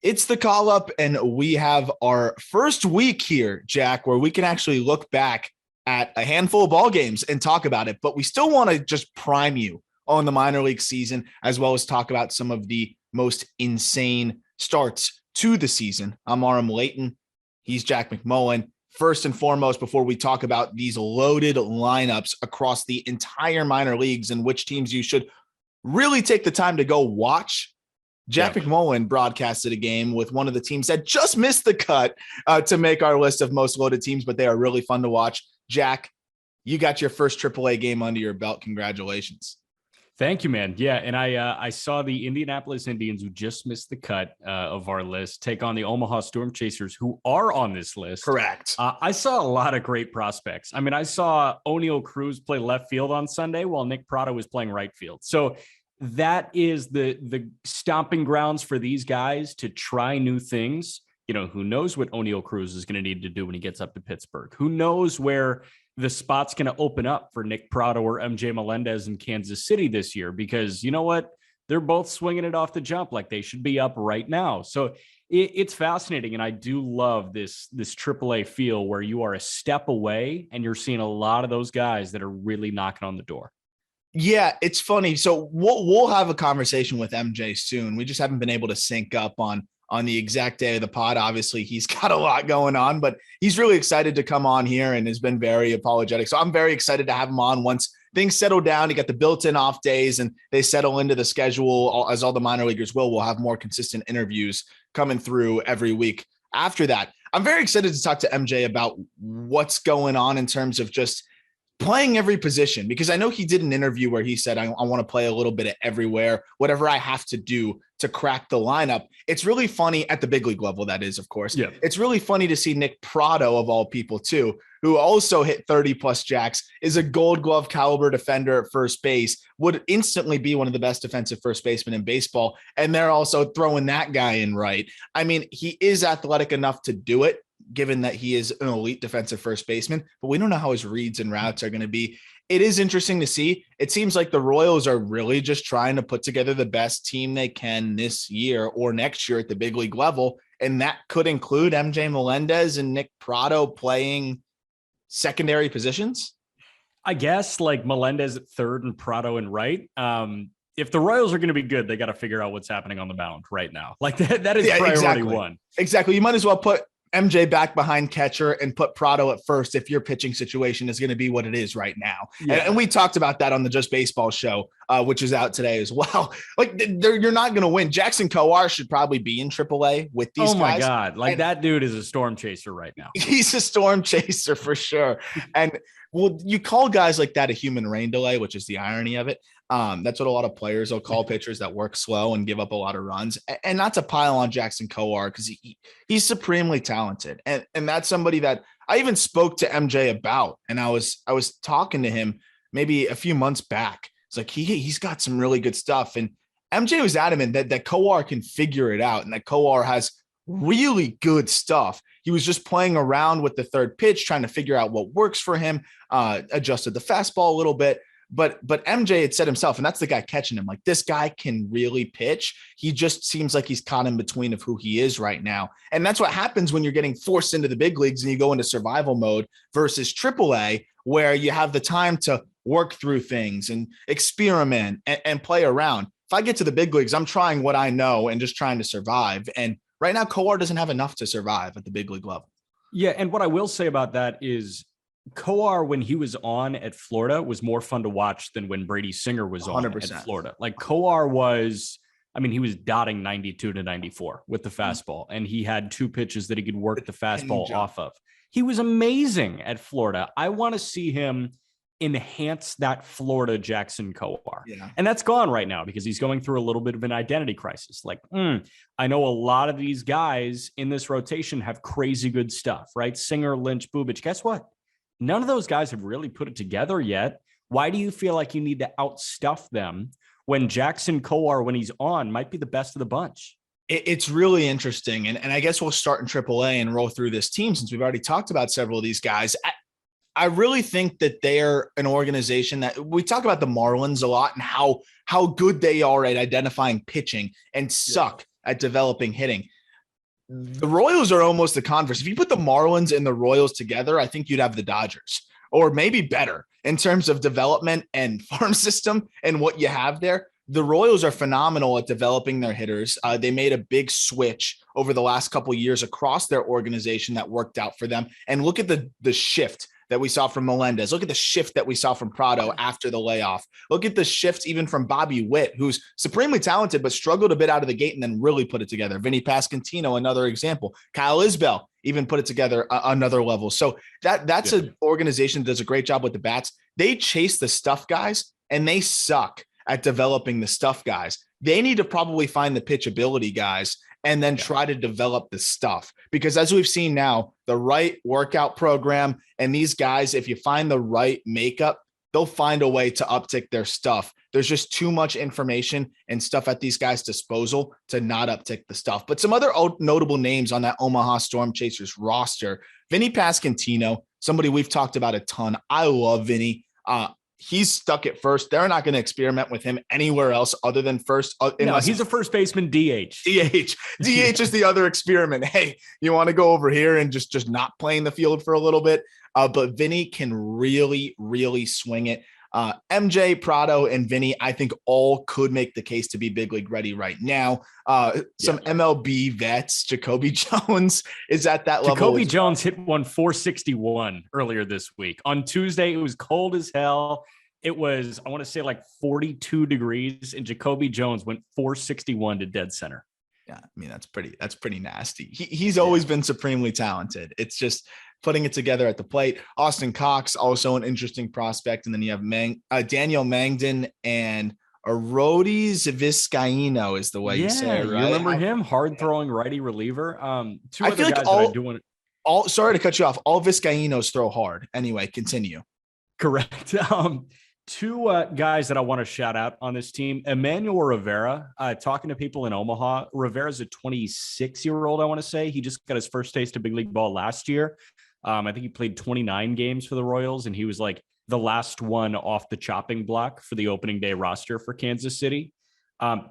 It's the call up, and we have our first week here, Jack, where we can actually look back at a handful of ball games and talk about it. But we still want to just prime you on the minor league season, as well as talk about some of the most insane starts to the season. I'm Aram Layton. He's Jack McMullen. First and foremost, before we talk about these loaded lineups across the entire minor leagues and which teams you should really take the time to go watch, Jack McMullen broadcasted a game with one of the teams that just missed the cut to make our list of most loaded teams, but they are really fun to watch. Jack, you got your first AAA game under your belt. Congratulations. Thank you, man. Yeah, and I saw the Indianapolis Indians, who just missed the cut of our list, take on the Omaha Storm Chasers, who are on this list. Correct. I saw a lot of great prospects. I mean, I saw O'Neal Cruz play left field on Sunday while Nick Prado was playing right field. So that is the stomping grounds for these guys to try new things. You know, who knows what O'Neal Cruz is going to need to do when he gets up to Pittsburgh? Who knows where the spot's going to open up for Nick Prado or MJ Melendez in Kansas City this year? Because you know what? They're both swinging it off the jump like they should be up right now. So it's fascinating. And I do love this AAA feel where you are a step away and you're seeing a lot of those guys that are really knocking on the door. Yeah, it's funny. So we'll have a conversation with MJ soon. We just haven't been able to sync up on the exact day of the pod. Obviously, he's got a lot going on, but he's really excited to come on here and has been very apologetic. So I'm very excited to have him on once things settle down. You got the built-in off days and they settle into the schedule, as all the minor leaguers will. We'll have more consistent interviews coming through every week after that. I'm very excited to talk to MJ about what's going on in terms of just playing every position, because I know he did an interview where he said, I want to play a little bit of everywhere, whatever I have to do to crack the lineup. It's really funny at the big league level. That is, of course, yeah. It's really funny to see Nick Prado, of all people too, who also hit 30 plus jacks, is a Gold Glove caliber defender at first base, would instantly be one of the best defensive first basemen in baseball. And they're also throwing that guy in right. I mean, he is athletic enough to do it, given that he is an elite defensive first baseman, but we don't know how his reads and routes are going to be. It is interesting to see. It seems like the Royals are really just trying to put together the best team they can this year or next year at the big league level. And that could include MJ Melendez and Nick Prado playing secondary positions. I guess like Melendez at third and Prado in right. If the Royals are going to be good, they got to figure out what's happening on the mound right now. Like that is priority one. Exactly. You might as well put MJ back behind catcher and put Prado at first if your pitching situation is going to be what it is right now. Yeah. And we talked about that on the Just Baseball show, which is out today as well. Like you're not going to win. Jackson Kowar should probably be in AAA with these guys. Oh my God. Like that dude is a storm chaser right now. He's a storm chaser for sure. And well, you call guys like that a human rain delay, which is the irony of it. That's what a lot of players will call pitchers that work slow and give up a lot of runs. And not to pile on Jackson Kowar, because he's supremely talented. And that's somebody that I even spoke to MJ about. And I was talking to him maybe a few months back. It's like he's got some really good stuff. And MJ was adamant that Kowar can figure it out and that Kowar has really good stuff. He was just playing around with the third pitch, trying to figure out what works for him, adjusted the fastball a little bit. But MJ had said himself, and that's the guy catching him, like, this guy can really pitch. He just seems like he's caught in between of who he is right now. And that's what happens when you're getting forced into the big leagues and you go into survival mode versus AAA, where you have the time to work through things and experiment and play around. If I get to the big leagues, I'm trying what I know and just trying to survive. And right now, Kowar doesn't have enough to survive at the big league level. Yeah, and what I will say about that is Kowar, when he was on at Florida, was more fun to watch than when Brady Singer was 100%. On at Florida. Like Kowar was, I mean, he was dotting 92 to 94 with the fastball, and he had two pitches that he could work the fastball off of. He was amazing at Florida. I want to see him enhance that Florida Jackson Kowar. Yeah. And that's gone right now because he's going through a little bit of an identity crisis. Like, I know a lot of these guys in this rotation have crazy good stuff, right? Singer, Lynch, Bubic. Guess what? None of those guys have really put it together yet. Why do you feel like you need to outstuff them when Jackson Kowar, when he's on, might be the best of the bunch? It's really interesting. And I guess we'll start in AAA and roll through this team since we've already talked about several of these guys. I really think that they're an organization that we talk about the Marlins a lot and how good they are at identifying pitching and suck at developing hitting. The Royals are almost the converse. If you put the Marlins and the Royals together, I think you'd have the Dodgers, or maybe better in terms of development and farm system and what you have there. The Royals are phenomenal at developing their hitters. They made a big switch over the last couple of years across their organization that worked out for them. And look at the shift that we saw from Melendez. Look at the shift that we saw from Prado after the layoff. Look at the shift even from Bobby Witt, who's supremely talented, but struggled a bit out of the gate and then really put it together. Vinny Pasquantino, another example. Kyle Isbell even put it together another level. So that's an organization that does a great job with the bats. They chase the stuff guys, and they suck at developing the stuff guys. They need to probably find the pitchability guys and then try to develop the stuff. Because as we've seen now, the right workout program and these guys, if you find the right makeup, they'll find a way to uptick their stuff. There's just too much information and stuff at these guys' disposal to not uptick the stuff. But some other notable names on that Omaha Storm Chasers roster, Vinny Pasquantino, somebody we've talked about a ton. I love Vinny. He's stuck at first. They're not going to experiment with him anywhere else other than first. No, he's a first baseman DH. DH is the other experiment. Hey, you want to go over here and just not play in the field for a little bit? But Vinny can really, really swing it. MJ, Prado, and Vinny, I think all could make the case to be big league ready right now. Some MLB vets, Jacoby Jones is at that level. Jacoby Jones hit 461 earlier this week. On Tuesday, it was cold as hell. It was, I want to say, like 42 degrees, and Jacoby Jones went 461 to dead center. Yeah, I mean, that's pretty nasty. He's always been supremely talented. It's just putting it together at the plate. Austin Cox, also an interesting prospect. And then you have Daniel Mangden and Arodys Vizcaíno is the way you say it, right? You remember him? Hard-throwing righty reliever. Two other guys that I do want to... Sorry to cut you off. All Vizcaínos throw hard. Anyway, continue. Correct. Two guys that I want to shout out on this team. Emmanuel Rivera, talking to people in Omaha. Rivera's a 26-year-old, I want to say. He just got his first taste of big league ball last year. I think he played 29 games for the Royals, and he was like the last one off the chopping block for the opening day roster for Kansas City.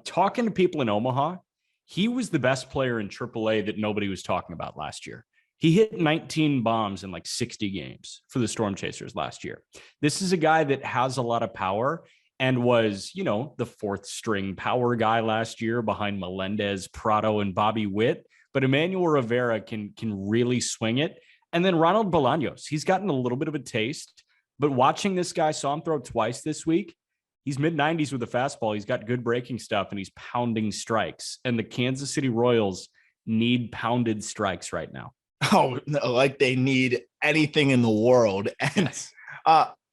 Talking to people in Omaha, he was the best player in AAA that nobody was talking about last year. He hit 19 bombs in like 60 games for the Storm Chasers last year. This is a guy that has a lot of power and was, the fourth string power guy last year behind Melendez, Prado, and Bobby Witt. But Emmanuel Rivera can really swing it. And then Ronald Bolaños, he's gotten a little bit of a taste, but watching this guy, saw him throw twice this week. He's mid-90s with a fastball. He's got good breaking stuff, and he's pounding strikes. And the Kansas City Royals need pounded strikes right now. Oh, no, like they need anything in the world. And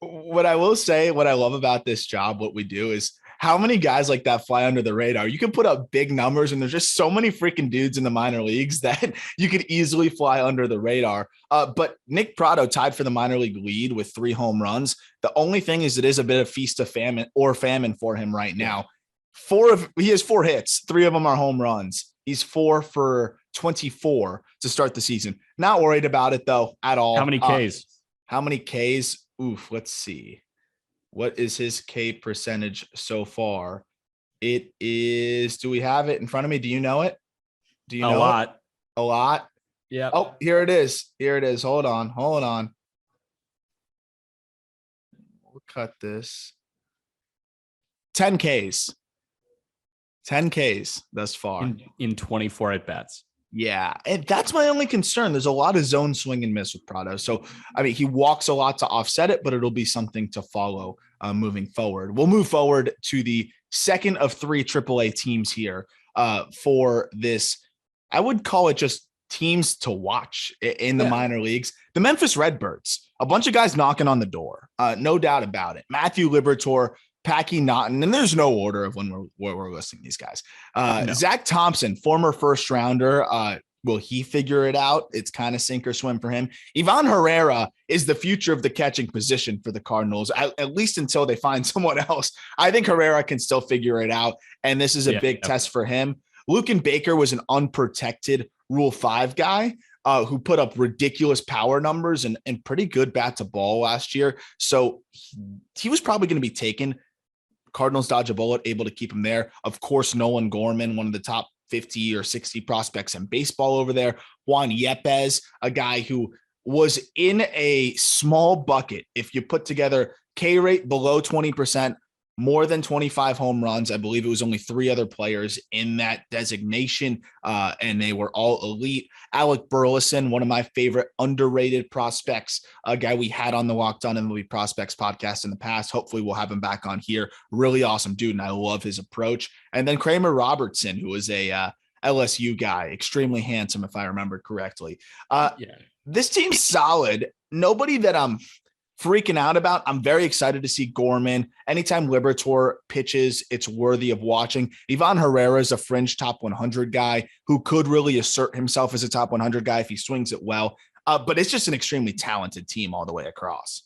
what I will say, what I love about this job, what we do is how many guys like that fly under the radar. You can put up big numbers, and there's just so many freaking dudes in the minor leagues that you could easily fly under the radar. But Nick Prado tied for the minor league lead with 3 home runs. The only thing is it is a bit of feast of famine for him right now. He has 4 hits. 3 of them are home runs. He's 4 for 24 to start the season. Not worried about it though at all. How many Ks? Oof, let's see. What is his K percentage so far? It is, do we have it in front of me? Do you know it? Do you know it? A lot? Yeah. Oh, here it is. Hold on. We'll cut this. 10 Ks. 10 Ks thus far. In 24 at-bats. Yeah, and that's my only concern. There's a lot of zone swing and miss with Prado. So, I mean, he walks a lot to offset it, but it'll be something to follow moving forward. We'll move forward to the second of 3 AAA teams here for this. I would call it just teams to watch in the minor leagues. The Memphis Redbirds, a bunch of guys knocking on the door. No doubt about it. Matthew Liberatore, Packy Naughton, and there's no order of when we're listing these guys. No. Zach Thompson, former first rounder. Will he figure it out? It's kind of sink or swim for him. Ivan Herrera is the future of the catching position for the Cardinals, at least until they find someone else. I think Herrera can still figure it out, and this is a big test for him. Lucan Baker was an unprotected Rule 5 guy who put up ridiculous power numbers and pretty good bat to ball last year. So he was probably going to be taken. Cardinals dodge a bullet, able to keep him there. Of course, Nolan Gorman, one of the top 50 or 60 prospects in baseball over there. Juan Yepes, a guy who was in a small bucket. If you put together K rate below 20%, more than 25 home runs. I believe it was only 3 other players in that designation, and they were all elite. Alec Burleson, one of my favorite underrated prospects, a guy we had on the Locked On MLB Prospects podcast in the past. Hopefully we'll have him back on here. Really awesome dude, and I love his approach. And then Kramer Robertson, who is a LSU guy, extremely handsome, if I remember correctly. This team's solid. Nobody that I'm freaking out about. I'm very excited to see Gorman. Anytime Liberatore pitches, it's worthy of watching. Ivan Herrera is a fringe top 100 guy who could really assert himself as a top 100 guy if he swings it well. But it's just an extremely talented team all the way across.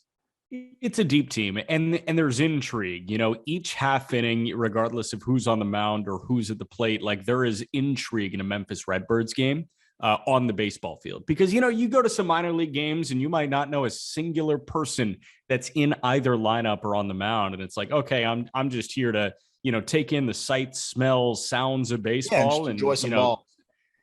It's a deep team, and there's intrigue. You know, each half inning, regardless of who's on the mound or who's at the plate, like there is intrigue in a Memphis Redbirds game. On the baseball field, because, you know, you go to some minor league games and you might not know a singular person that's in either lineup or on the mound. And it's like, okay, I'm just here to, you know, take in the sights, smells, sounds of baseball and enjoy some ball.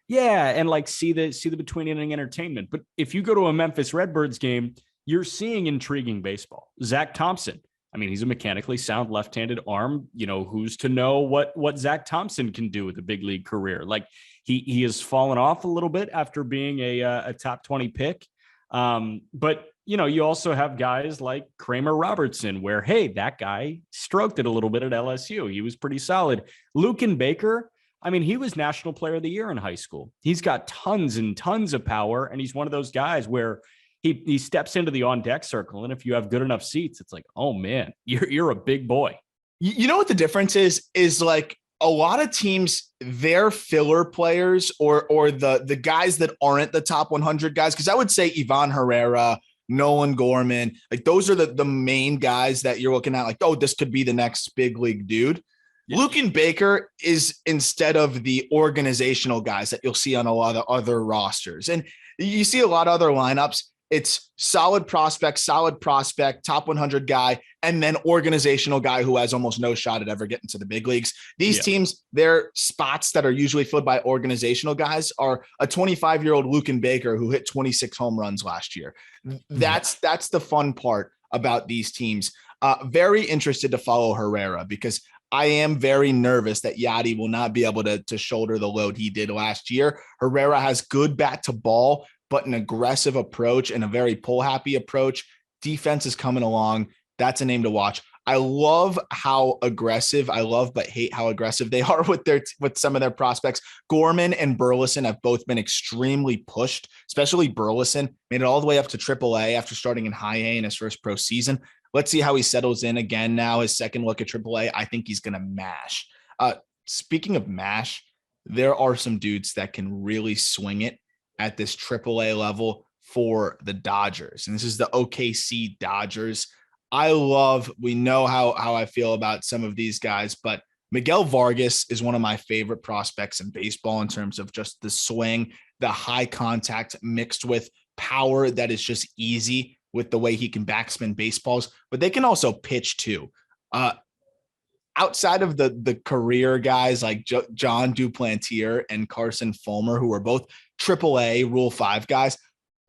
Yeah. And like see the between inning entertainment. But if you go to a Memphis Redbirds game, you're seeing intriguing baseball. Zach Thompson. I mean, he's a mechanically sound left-handed arm. You know, who's to know what Zach Thompson can do with a big league career? Like he has fallen off a little bit after being a top 20 pick. But, you know, you also have guys like Kramer Robertson, where, hey, that guy stroked it a little bit at LSU. He was pretty solid. Luken Baker, I mean, he was National Player of the Year in high school. He's got tons and tons of power, and he's one of those guys where he steps into the on-deck circle, and if you have good enough seats, it's like, oh, man, you're a big boy. You know what the difference is like a lot of teams, their filler players or the guys that aren't the top 100 guys, because I would say Ivan Herrera, Nolan Gorman, like those are the main guys that you're looking at like, oh, this could be the next big league dude. Yeah. Luken Baker is instead of the organizational guys that you'll see on a lot of other rosters. And you see a lot of other lineups. It's solid prospect, top 100 guy, and then organizational guy who has almost no shot at ever getting to the big leagues. These teams, their spots that are usually filled by organizational guys are a 25-year-old Luken Baker who hit 26 home runs last year. That's the fun part about these teams. Very interested to follow Herrera because I am very nervous that Yadi will not be able to shoulder the load he did last year. Herrera has good bat to ball, but an aggressive approach and a very pull-happy approach. Defense is coming along. That's a name to watch. I love how aggressive, but hate how aggressive they are with some of their prospects. Gorman and Burleson have both been extremely pushed, especially Burleson. Made it all the way up to AAA after starting in high A in his first pro season. Let's see how he settles in again now, his second look at AAA. I think he's going to mash. Speaking of mash, there are some dudes that can really swing it at this AAA level for the Dodgers. And this is the OKC Dodgers. We know how I feel about some of these guys, but Miguel Vargas is one of my favorite prospects in baseball in terms of just the swing, the high contact mixed with power that is just easy with the way he can backspin baseballs, but they can also pitch too. Outside of the career guys like John Duplantier and Carson Fulmer, who are both AAA Rule 5 guys,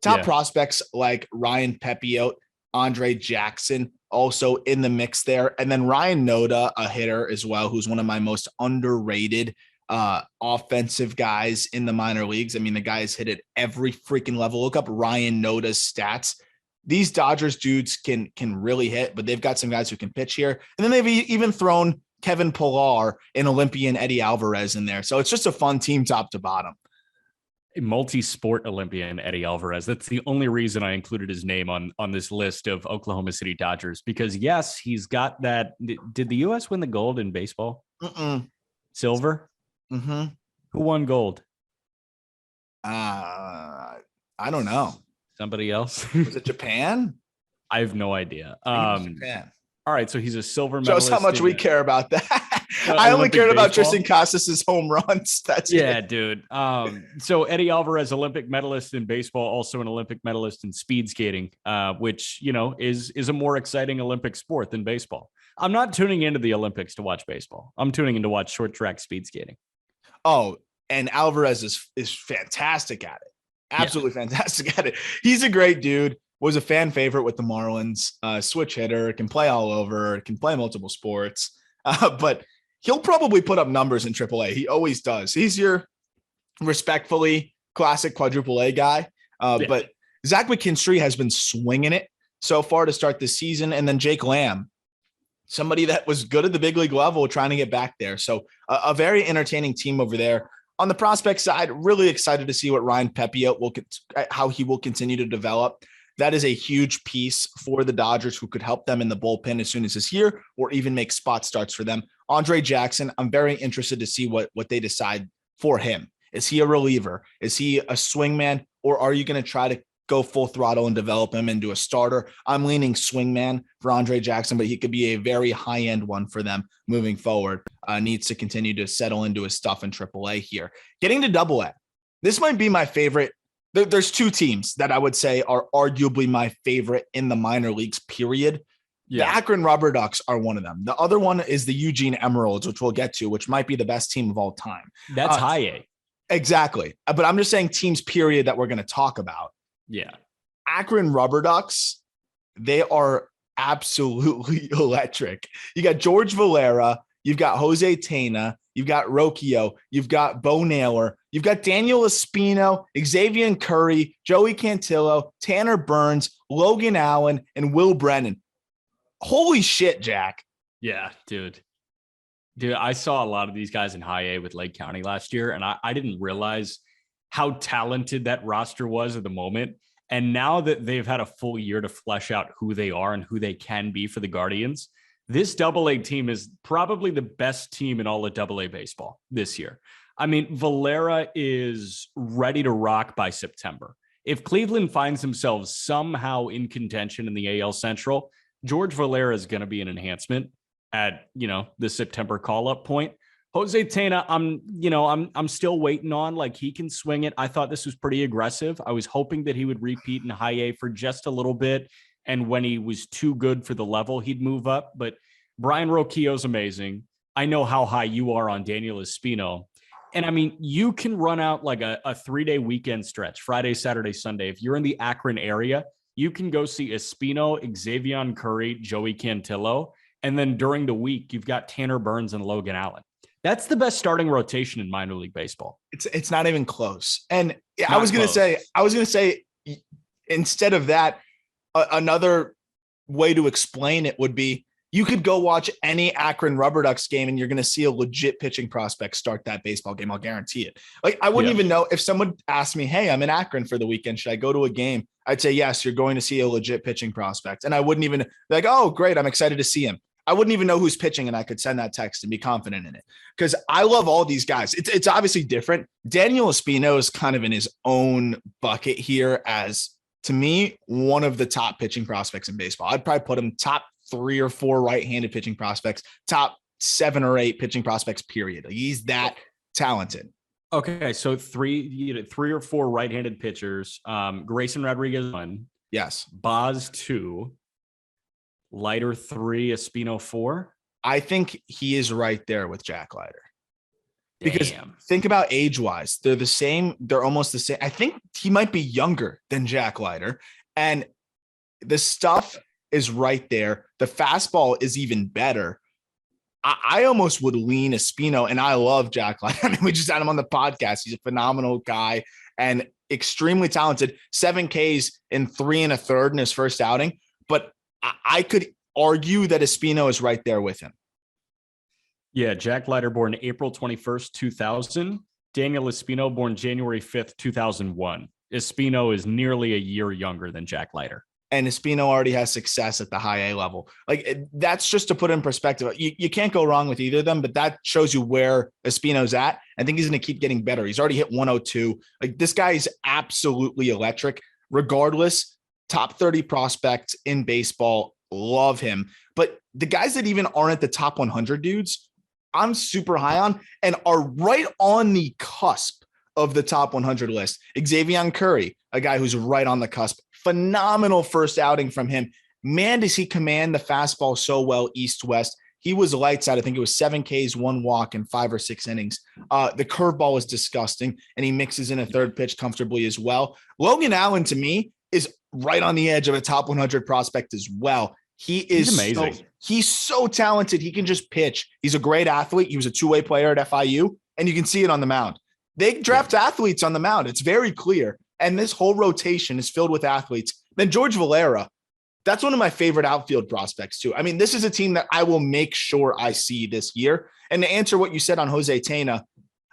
top prospects like Ryan Pepiot, Andre Jackson, also in the mix there. And then Ryan Noda, a hitter as well, who's one of my most underrated offensive guys in the minor leagues. I mean, the guy has hit at every freaking level. Look up Ryan Noda's stats. These Dodgers dudes can really hit, but they've got some guys who can pitch here. And then they've even thrown Kevin Pillar and Olympian Eddie Alvarez in there. So it's just a fun team top to bottom. A multi-sport Olympian Eddie Alvarez. That's the only reason I included his name on this list of Oklahoma City Dodgers, because yes, he's got that. Did the U.S. win the gold in baseball? Silver? Mm-hmm. Who won gold? I don't know. Somebody else? Was it Japan? I have no idea. Japan. All right, so he's a silver medalist. Shows how much we care about that. I only cared about Tristan Casas's home runs. That's it. Dude. So Eddie Alvarez, Olympic medalist in baseball, also an Olympic medalist in speed skating, which, you know, is a more exciting Olympic sport than baseball. I'm not tuning into the Olympics to watch baseball. I'm tuning in to watch short track speed skating. Oh, and Alvarez is fantastic at it. Absolutely fantastic at it. He's a great dude. Was a fan favorite with the Marlins. Switch hitter, can play all over, can play multiple sports. But he'll probably put up numbers in AAA. He always does. He's your respectfully classic quadruple A guy. But Zach McKinstry has been swinging it so far to start this season. And then Jake Lamb, somebody that was good at the big league level, trying to get back there. So a very entertaining team over there. On the prospect side, really excited to see what Ryan Pepiot how he will continue to develop. That is a huge piece for the Dodgers who could help them in the bullpen as soon as he's here, or even make spot starts for them. Andre Jackson, I'm very interested to see what they decide for him. Is he a reliever? Is he a swingman? Or are you going to try to go full throttle and develop him into a starter? I'm leaning swingman for Andre Jackson, but he could be a very high-end one for them moving forward. Needs to continue to settle into his stuff in AAA here. Getting to AA. This might be my favorite. There's two teams that I would say are arguably my favorite in the minor leagues, period. The Akron Rubber Ducks are one of them. The other one is the Eugene Emeralds, which we'll get to, which might be the best team of all time. That's high A. Exactly. But I'm just saying teams, period, that we're going to talk about. Yeah. Akron Rubber Ducks, they are absolutely electric. You got George Valera, you've got Jose Tena, you've got Rocchio, you've got Bo Naylor, you've got Daniel Espino, Xavier Curry, Joey Cantillo, Tanner Burns, Logan Allen, and Will Brennan. Holy shit, Jack. Yeah, dude. I saw a lot of these guys in high A with Lake County last year, and I didn't realize how talented that roster was at the moment. And now that they've had a full year to flesh out who they are and who they can be for the Guardians, this AA team is probably the best team in all of AA baseball this year. I mean, Valera is ready to rock by September. If Cleveland finds themselves somehow in contention in the AL Central, George Valera is going to be an enhancement at, the September call-up point. Jose Tena, I'm still waiting on. Like, he can swing it. I thought this was pretty aggressive. I was hoping that he would repeat in high A for just a little bit. And when he was too good for the level, he'd move up. But Brian Rocchio's amazing. I know how high you are on Daniel Espino. And I mean, you can run out like a 3-day weekend stretch, Friday, Saturday, Sunday. If you're in the Akron area, you can go see Espino, Xavier Curry, Joey Cantillo. And then during the week, you've got Tanner Burns and Logan Allen. That's the best starting rotation in minor league baseball. It's not even close. And I was going to say, instead of that, another way to explain it would be you could go watch any Akron Rubber Ducks game and you're going to see a legit pitching prospect start that baseball game. I'll guarantee it. Like, I wouldn't even know if someone asked me, hey, I'm in Akron for the weekend, should I go to a game? I'd say, yes, you're going to see a legit pitching prospect. And I wouldn't even be like, oh, great, I'm excited to see him. I wouldn't even know who's pitching, and I could send that text and be confident in it because I love all these guys. It's obviously different. Daniel Espino is kind of in his own bucket here as, to me, one of the top pitching prospects in baseball. I'd probably put him top 3 or 4 right-handed pitching prospects, top 7 or 8 pitching prospects, period. Like, he's that talented. Okay, so 3 or 4 right-handed pitchers. Grayson Rodriguez 1. Yes. Boz 2. Leiter 3, Espino 4. I think he is right there with Jack Leiter. Because think about age-wise. They're the same. They're almost the same. I think he might be younger than Jack Leiter. And the stuff is right there. The fastball is even better. I almost would lean Espino, and I love Jack Leiter. I mean, we just had him on the podcast. He's a phenomenal guy and extremely talented. 7 Ks in 3 1/3 in his first outing. But I could argue that Espino is right there with him. Yeah, Jack Leiter born April 21st, 2000. Daniel Espino born January 5th, 2001. Espino is nearly a year younger than Jack Leiter. And Espino already has success at the high A level. Like, that's just to put in perspective. You can't go wrong with either of them, but that shows you where Espino's at. I think he's going to keep getting better. He's already hit 102. Like, this guy is absolutely electric. Regardless, top 30 prospect in baseball. Love him. But the guys that even aren't the top 100 dudes, I'm super high on and are right on the cusp of the top 100 list. Xavier Curry, a guy who's right on the cusp. Phenomenal first outing from him. Man, does he command the fastball so well east-west. he was lights out. I think it was 7 Ks, 1 walk, and 5 or 6 innings. The curveball was disgusting, and he mixes in a third pitch comfortably as well. Logan Allen, to me, is right on the edge of a top 100 prospect as well. He's amazing. He's so talented. He can just pitch. He's a great athlete. He was a two-way player at FIU, and you can see it on the mound. They draft athletes on the mound. It's very clear. And this whole rotation is filled with athletes. Then George Valera, that's one of my favorite outfield prospects too. I mean, this is a team that I will make sure I see this year. And to answer what you said on Jose Tena,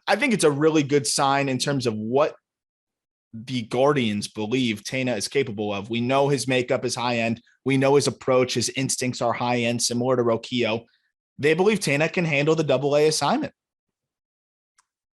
I think it's a really good sign in terms of what the Guardians believe Tena is capable of. We know his makeup is high end. We know his approach, his instincts are high end, similar to Roquillo. They believe Tena can handle the AA assignment.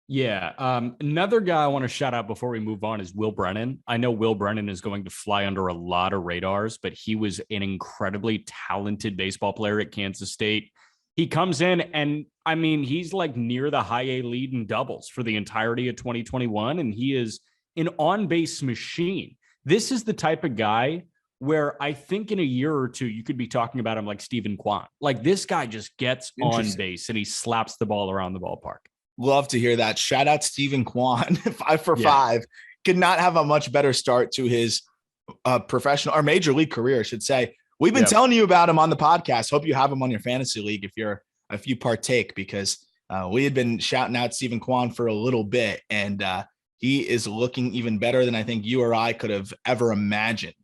Yeah. Another guy I want to shout out before we move on is Will Brennan. I know Will Brennan is going to fly under a lot of radars, but he was an incredibly talented baseball player at Kansas State. He comes in and, I mean, he's like near the high A lead in doubles for the entirety of 2021, and he is an on-base machine. This is the type of guy where I think in a year or two, you could be talking about him like Stephen Kwan. Like, this guy just gets on base and he slaps the ball around the ballpark. Love to hear that. Shout out Stephen Kwan, 5 for 5. Could not have a much better start to his professional or major league career, I should say. We've been telling you about him on the podcast. Hope you have him on your fantasy league if you partake, because we had been shouting out Stephen Kwan for a little bit, and he is looking even better than I think you or I could have ever imagined.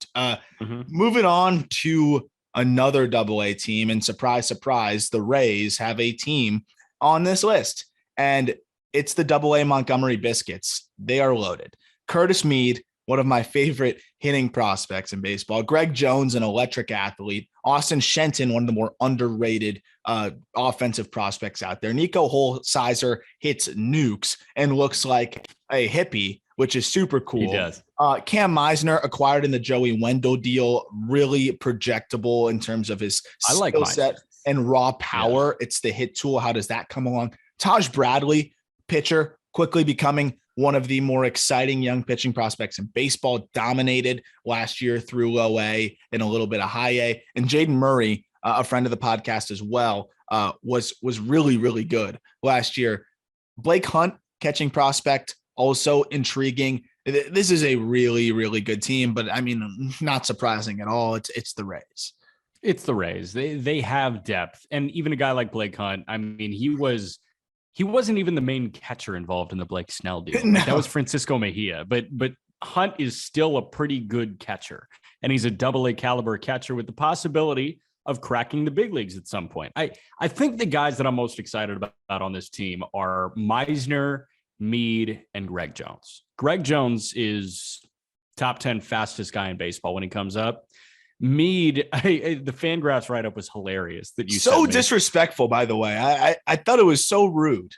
Moving on to another AA team, and surprise, surprise, the Rays have a team on this list. And it's the AA Montgomery Biscuits. They are loaded. Curtis Mead, one of my favorite hitting prospects in baseball. Greg Jones, an electric athlete. Austin Shenton, one of the more underrated offensive prospects out there. Nico Holsizer hits nukes and looks like a hippie, which is super cool. He does. Cam Meisner, acquired in the Joey Wendell deal, really projectable in terms of his skill set and raw power. Yeah. It's the hit tool. How does that come along? Taj Bradley, pitcher, quickly becoming one of the more exciting young pitching prospects in baseball, dominated last year through low A and a little bit of high A. And Jaden Murray, a friend of the podcast as well, was really, really good last year. Blake Hunt, catching prospect, also intriguing. This is a really, really good team, but I mean, not surprising at all. It's the Rays. It's the Rays. They have depth. And even a guy like Blake Hunt, I mean, he wasn't even the main catcher involved in the Blake Snell deal. No. That was Francisco Mejia, but Hunt is still a pretty good catcher, and he's a AA caliber catcher with the possibility of cracking the big leagues at some point. I think the guys that I'm most excited about on this team are Meisner, Mead, and Greg Jones. Greg Jones is top 10 fastest guy in baseball when he comes up. Mead, the Fangraphs write-up was hilarious. That you so disrespectful, by the way. I thought it was so rude.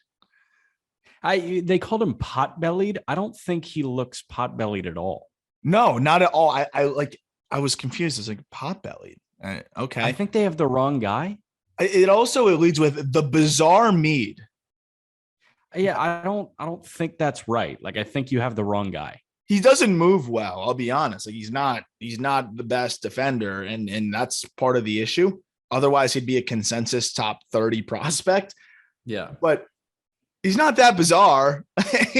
They called him pot-bellied. I don't think he looks pot-bellied at all. No, not at all. I was confused. It's like pot-bellied. Okay, I think they have the wrong guy. It leads with the bizarre Mead. Yeah, I don't think that's right. Like, I think you have the wrong guy. He doesn't move well. I'll be honest. Like, he's not the best defender, and that's part of the issue. Otherwise, he'd be a consensus top 30 prospect. Yeah, but he's not that bizarre,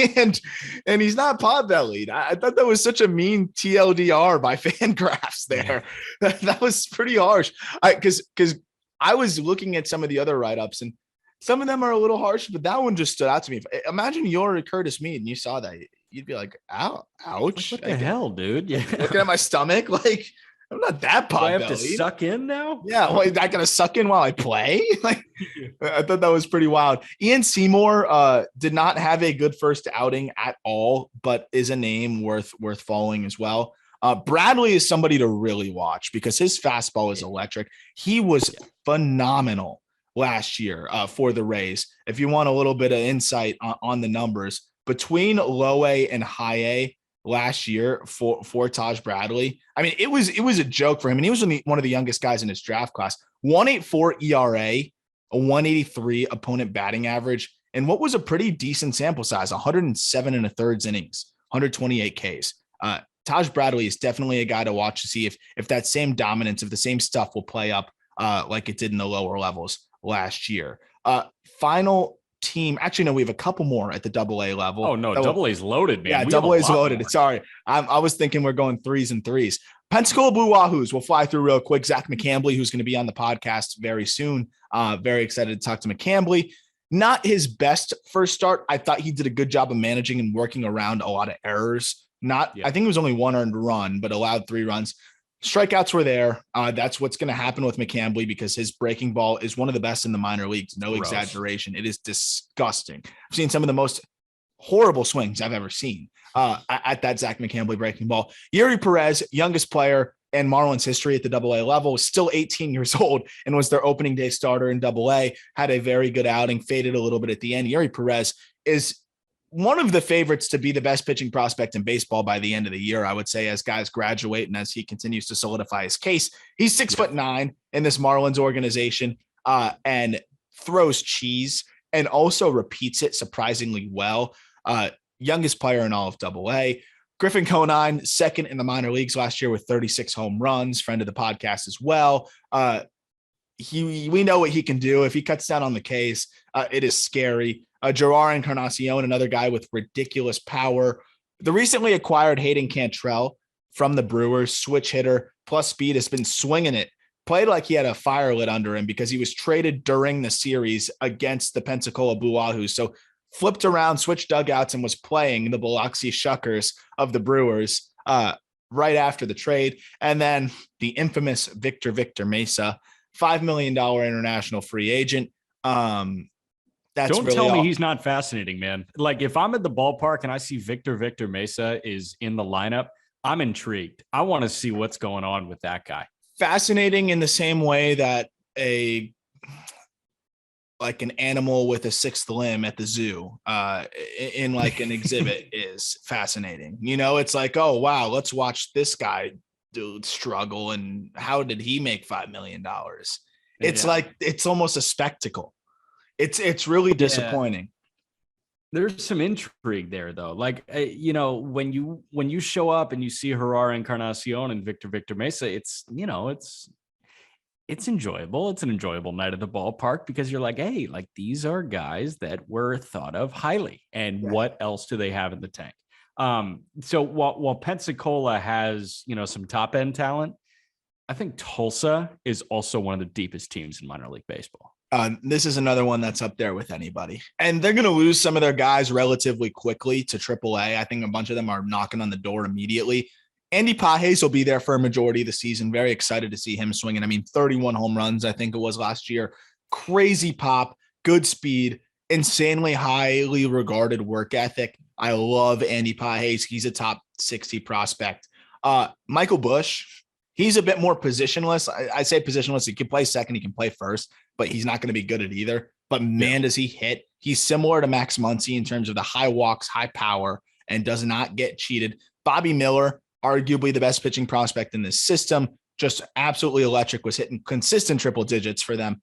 and he's not pot-bellied. I thought that was such a mean TLDR by Fangraphs there. Yeah. That was pretty harsh. Because I was looking at some of the other write-ups, and some of them are a little harsh, but that one just stood out to me. Imagine you're Curtis Mead and you saw that. You'd be like, ow, ouch. What the hell, dude? Yeah. Looking at my stomach, like, I'm not that pot-bellied. Do I have to suck in now? Yeah, well, I got to suck in while I play? Like, I thought that was pretty wild. Ian Seymour did not have a good first outing at all, but is a name worth following as well. Bradley is somebody to really watch because his fastball is electric. He was phenomenal last year for the Rays. If you want a little bit of insight on the numbers, between low A and high A last year for Taj Bradley, I mean, it was a joke for him. And he was one of the youngest guys in his draft class. 1.84 ERA, a 183 opponent batting average, and what was a pretty decent sample size, 107 and a thirds innings, 128 Ks. Taj Bradley is definitely a guy to watch to see if that same dominance, if the same stuff will play up like it did in the lower levels. last year. Final team. Actually, no, we have a couple more at the AA level. Oh no, AA is loaded, man. Yeah, AA is loaded. More. Sorry. I was thinking we're going 3s and 3s. Pensacola Blue Wahoos. We'll fly through real quick. Zach McCambly, who's going to be on the podcast very soon. Very excited to talk to McCambly. Not his best first start. I thought he did a good job of managing and working around a lot of errors. I think it was only 1 earned run, but allowed 3 runs. Strikeouts were there. That's what's going to happen with McCambly because his breaking ball is one of the best in the minor leagues. No exaggeration. It is disgusting. I've seen some of the most horrible swings I've ever seen at that Zach McCambly breaking ball. Yuri Perez, youngest player in Marlins history at the AA level, was still 18 years old and was their opening day starter in AA, had a very good outing, faded a little bit at the end. Yuri Perez is one of the favorites to be the best pitching prospect in baseball by the end of the year, I would say, as guys graduate and as he continues to solidify his case. He's 6'9" in this Marlins organization and throws cheese and also repeats it surprisingly well. Youngest player in all of AA. Griffin Conine, second in the minor leagues last year with 36 home runs, friend of the podcast as well. We know what he can do. If he cuts down on the case, it is scary. Gerard Encarnacion, another guy with ridiculous power. The recently acquired Hayden Cantrell from the Brewers, switch hitter plus speed, has been swinging it. Played like he had a fire lit under him because he was traded during the series against the Pensacola Blue Wahoos. So flipped around, switched dugouts, and was playing the Biloxi Shuckers of the Brewers right after the trade. And then the infamous Victor Mesa, $5 million international free agent. Don't tell me he's not fascinating, man. Like if I'm at the ballpark and I see Victor Mesa is in the lineup, I'm intrigued. I want to see what's going on with that guy. Fascinating in the same way that an animal with a 6th limb at the zoo in like an exhibit is fascinating. You know, it's like, oh, wow, let's watch this guy struggle. And how did he make $5 million? It's like, it's almost a spectacle. It's really disappointing. There's some intrigue there though. Like, when you show up and you see Gerard Encarnacion and Victor Mesa, it's enjoyable. It's an enjoyable night at the ballpark because you're like, hey, like these are guys that were thought of highly, and what else do they have in the tank? So while Pensacola has, some top end talent, I think Tulsa is also one of the deepest teams in minor league baseball. This is another one that's up there with anybody. And they're going to lose some of their guys relatively quickly to AAA. I think a bunch of them are knocking on the door immediately. Andy Pages will be there for a majority of the season. Very excited to see him swinging. 31 home runs, I think it was last year. Crazy pop, good speed, insanely highly regarded work ethic. I love Andy Pages. He's a top 60 prospect. Michael Busch, he's a bit more positionless. I say positionless. He can play second. He can play first, but he's not going to be good at either. But man, does he hit. He's similar to Max Muncy in terms of the high walks, high power, and does not get cheated. Bobby Miller, arguably the best pitching prospect in this system, just absolutely electric, was hitting consistent triple digits for them.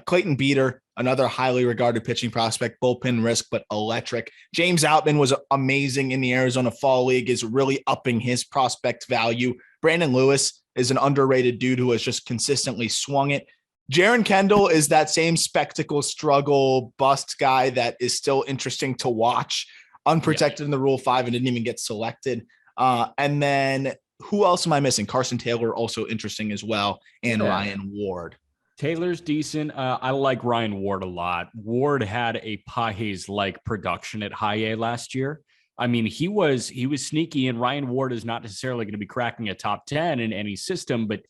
Clayton Beater, another highly regarded pitching prospect, bullpen risk, but electric. James Outman was amazing in the Arizona Fall League, is really upping his prospect value. Brandon Lewis is an underrated dude who has just consistently swung it. Jaron Kendall is that same spectacle, struggle, bust guy that is still interesting to watch, unprotected in the Rule 5 and didn't even get selected. And then who else am I missing? Carson Taylor, also interesting as well, and Ryan Ward. Taylor's decent. I like Ryan Ward a lot. Ward had a Pages-like production at High A last year. He was sneaky, and Ryan Ward is not necessarily going to be cracking a top 10 in any system, but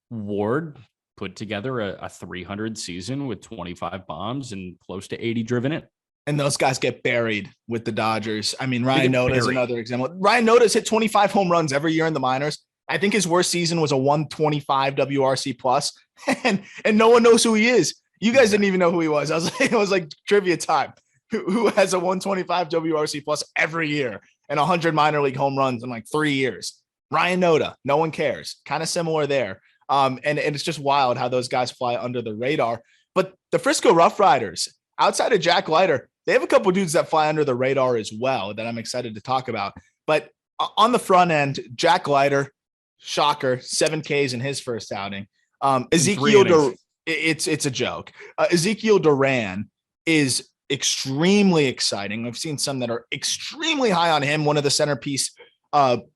Ward put together a 300 season with 25 bombs and close to 80 driven in. And those guys get buried with the Dodgers. Ryan Noda is another example. Ryan Noda's hit 25 home runs every year in the minors. I think his worst season was a 125 WRC plus, and no one knows who he is. You guys didn't even know who he was. It was like trivia time. Who has a 125 WRC plus every year and 100 minor league home runs in like 3 years? Ryan Noda. No one cares. Kind of similar there. And it's just wild how those guys fly under the radar. But the Frisco roughriders, outside of Jack Leiter, they have a couple dudes that fly under the radar as well that I'm excited to talk about. But on the front end, Jack Leiter, shocker, 7 Ks in his first outing. Ezekiel It's a joke. Ezekiel Duran is extremely exciting. I've seen some that are extremely high on him. One of the centerpiece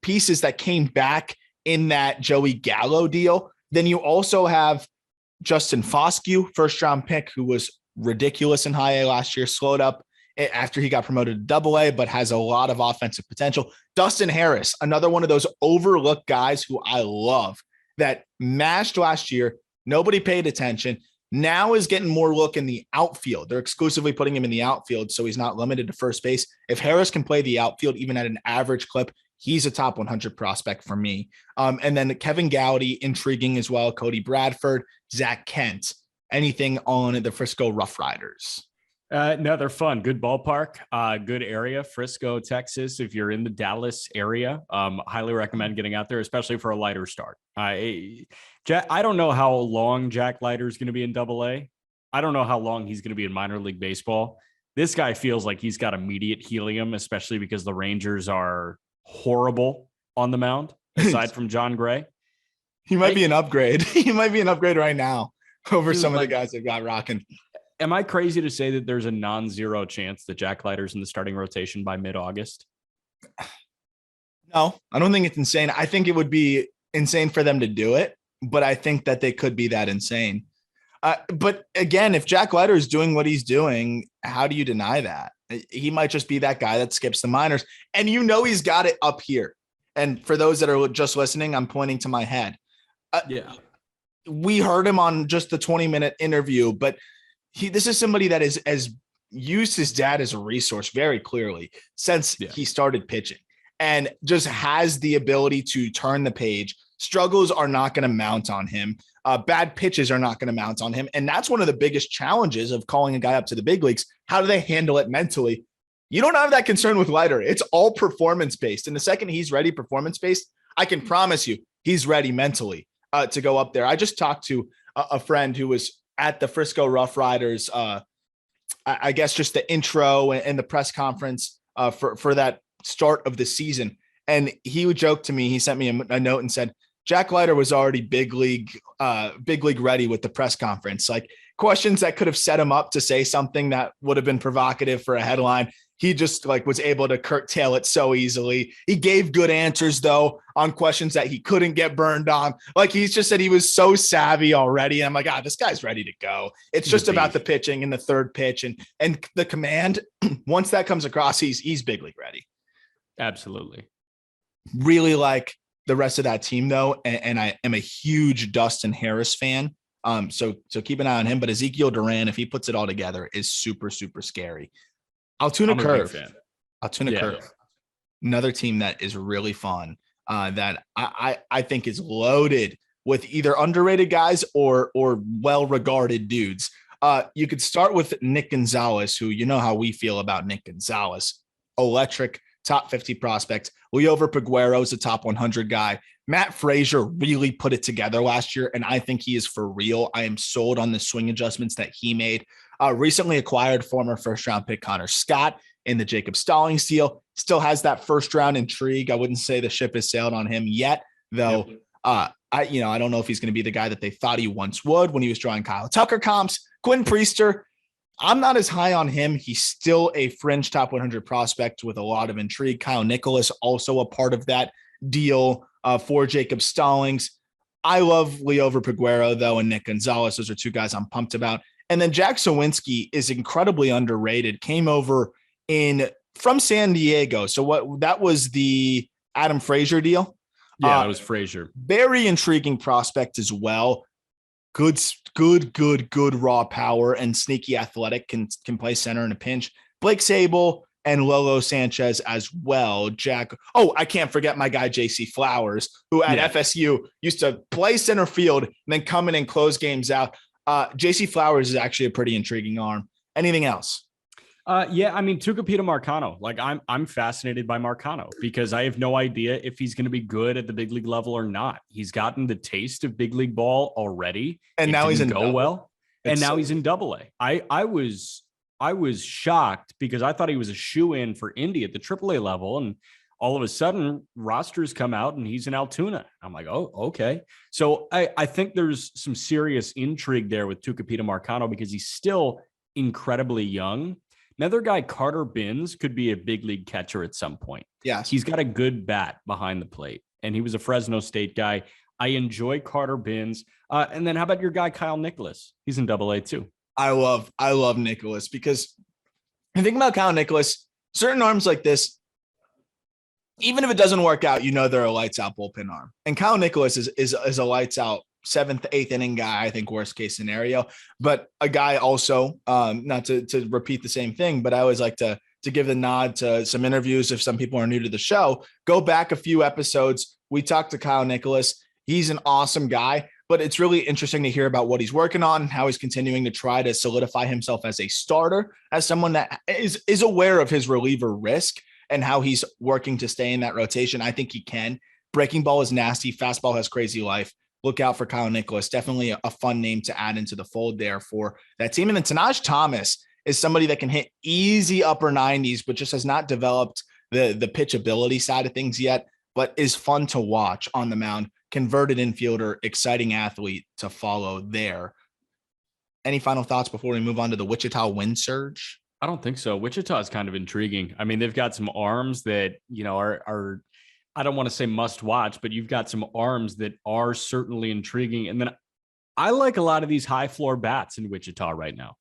pieces that came back in that Joey Gallo deal. Then you also have Justin Foscue, first round pick, who was ridiculous in high A last year, slowed up after he got promoted to double A, but has a lot of offensive potential. Dustin Harris, another one of those overlooked guys who I love, that mashed last year. Nobody paid attention. Now is getting more look in the outfield. They're exclusively putting him in the outfield, so he's not limited to first base. If Harris can play the outfield, even at an average clip, he's a top 100 prospect for me. And then Kevin Gowdy, intriguing as well. Cody Bradford, Zach Kent. Anything on the Frisco Roughriders? No, they're fun. Good ballpark, good area, Frisco, Texas. If you're in the Dallas area, highly recommend getting out there, especially for a lighter start. I don't know how long Jack Leiter is going to be in double A. I don't know how long he's going to be in minor league baseball. This guy feels like he's got immediate helium, especially because the Rangers are horrible on the mound, aside from John Gray. He might be an upgrade. He might be an upgrade right now over some of the guys they've got rocking. Am I crazy to say that there's a non-zero chance that Jack Leiter's in the starting rotation by mid-August? No, I don't think it's insane. I think it would be insane for them to do it, but I think that they could be that insane. But again, if Jack Leiter is doing what he's doing, how do you deny that? He might just be that guy that skips the minors, and he's got it up here. And for those that are just listening, I'm pointing to my head. We heard him on just the 20-minute interview, but this is somebody that has used his dad as a resource very clearly since he started pitching, and just has the ability to turn the page. Struggles are not going to mount on him. Bad pitches are not going to mount on him. And that's one of the biggest challenges of calling a guy up to the big leagues. How do they handle it mentally? You don't have that concern with Leiter. It's all performance-based. And the second he's ready performance-based, I can promise you he's ready mentally to go up there. I just talked to a friend who was at the Frisco Roughriders, I guess just the intro and the press conference for that start of the season. And he would joke to me, he sent me a note and said, Jack Leiter was already big league ready with the press conference. Like, questions that could have set him up to say something that would have been provocative for a headline. He just was able to curtail it so easily. He gave good answers though on questions that he couldn't get burned on. He's just said he was so savvy already. And I'm like, this guy's ready to go. It's just about the pitching and the third pitch and the command. Once that comes across, he's big league ready. Absolutely. Really like the rest of that team though. And I am a huge Dustin Harris fan. So keep an eye on him, but Ezekiel Duran, if he puts it all together, is super, super scary. Altoona Curve. Another team that is really fun, that I think is loaded with either underrated guys or well-regarded dudes. You could start with Nick Gonzalez, who you know how we feel about Nick Gonzalez. Electric, top 50 prospect. Liover Peguero is a top 100 guy. Matt Frazier really put it together last year, and I think he is for real. I am sold on the swing adjustments that he made. Recently acquired former first-round pick Connor Scott in the Jacob Stallings deal. Still has that first-round intrigue. I wouldn't say the ship has sailed on him yet, though. Yep. I don't know if he's going to be the guy that they thought he once would when he was drawing Kyle Tucker comps. Quinn Priester, I'm not as high on him. He's still a fringe top 100 prospect with a lot of intrigue. Kyle Nicholas, also a part of that deal for Jacob Stallings. I love Liover Peguero, though, and Nick Gonzalez. Those are two guys I'm pumped about. And then Jack Sawinski is incredibly underrated. Came over from San Diego. So that was the Adam Frazier deal? Yeah, that was Frazier. Very intriguing prospect as well. Good raw power and sneaky athletic, can play center in a pinch. Blake Sable and Lolo Sanchez as well. Jack. Oh, I can't forget my guy, JC Flowers, who at FSU used to play center field and then come in and close games out. JC Flowers is actually a pretty intriguing arm. Anything else? Tucupita Marcano. I'm fascinated by Marcano because I have no idea if he's going to be good at the big league level or not. He's gotten the taste of big league ball already, and now he's in double. He's in double A. I was shocked because I thought he was a shoe-in for Indy at the AAA level, and all of a sudden rosters come out and he's in Altoona. I'm like, oh, okay. So I think there's some serious intrigue there with Tucupita Marcano because he's still incredibly young. Another guy, Carter Binns, could be a big league catcher at some point. Yes. He's got a good bat behind the plate, and he was a Fresno State guy. I enjoy Carter Binns. And then how about your guy, Kyle Nicholas? He's in AA too. I love Nicholas because the thing about Kyle Nicholas, certain arms like this, even if it doesn't work out, they're a lights out bullpen arm. And Kyle Nicholas is a lights out 7th, 8th inning guy, I think worst case scenario, but a guy also, not to repeat the same thing, but I always like to give the nod to some interviews. If some people are new to the show, go back a few episodes. We talked to Kyle Nicholas. He's an awesome guy, but it's really interesting to hear about what he's working on, how he's continuing to try to solidify himself as a starter, as someone that is aware of his reliever risk and how he's working to stay in that rotation. I think he can. Breaking ball is nasty. Fastball has crazy life. Look out for Kyle Nicholas. Definitely a fun name to add into the fold there for that team. And then Tanaj Thomas is somebody that can hit easy upper 90s, but just has not developed the pitchability side of things yet, but is fun to watch on the mound. Converted infielder, exciting athlete to follow there. Any final thoughts before we move on to the Wichita wind surge? I don't think so. Wichita is kind of intriguing. I mean, they've got some arms that, are I don't want to say must watch, but you've got some arms that are certainly intriguing. And then I like a lot of these high floor bats in Wichita right now.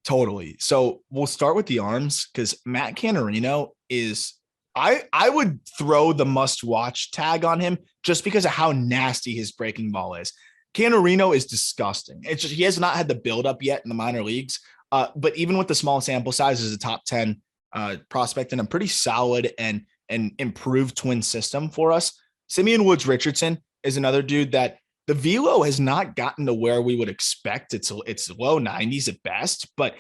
Totally. So we'll start with the arms because Matt Canarino is, I would throw the must watch tag on him just because of how nasty his breaking ball is. Canarino is disgusting. It's just, he has not had the buildup yet in the minor leagues. But even with the small sample size as a top 10 prospect and a pretty solid and improved twin system for us. Simeon Woods Richardson is another dude that the velo has not gotten to where we would expect. It's low 90s at best, but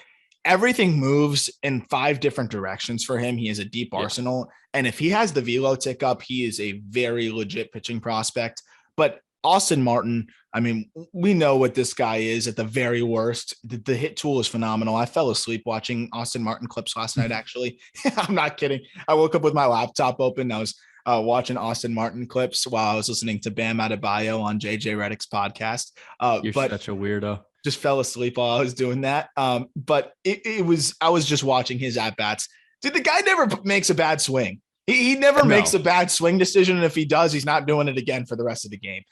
everything moves in 5 different directions for him. He has a deep arsenal. And if he has the velo tick up, he is a very legit pitching prospect. But Austin Martin, I mean, we know what this guy is at the very worst. The hit tool is phenomenal. I fell asleep watching Austin Martin clips last night, actually. I'm not kidding. I woke up with my laptop open. I was watching Austin Martin clips while I was listening to Bam Adebayo on JJ Redick's podcast. You're such a weirdo. Just fell asleep while I was doing that. But I was just watching his at-bats. Dude, the guy never makes a bad swing. He never makes a bad swing decision. And if he does, he's not doing it again for the rest of the game.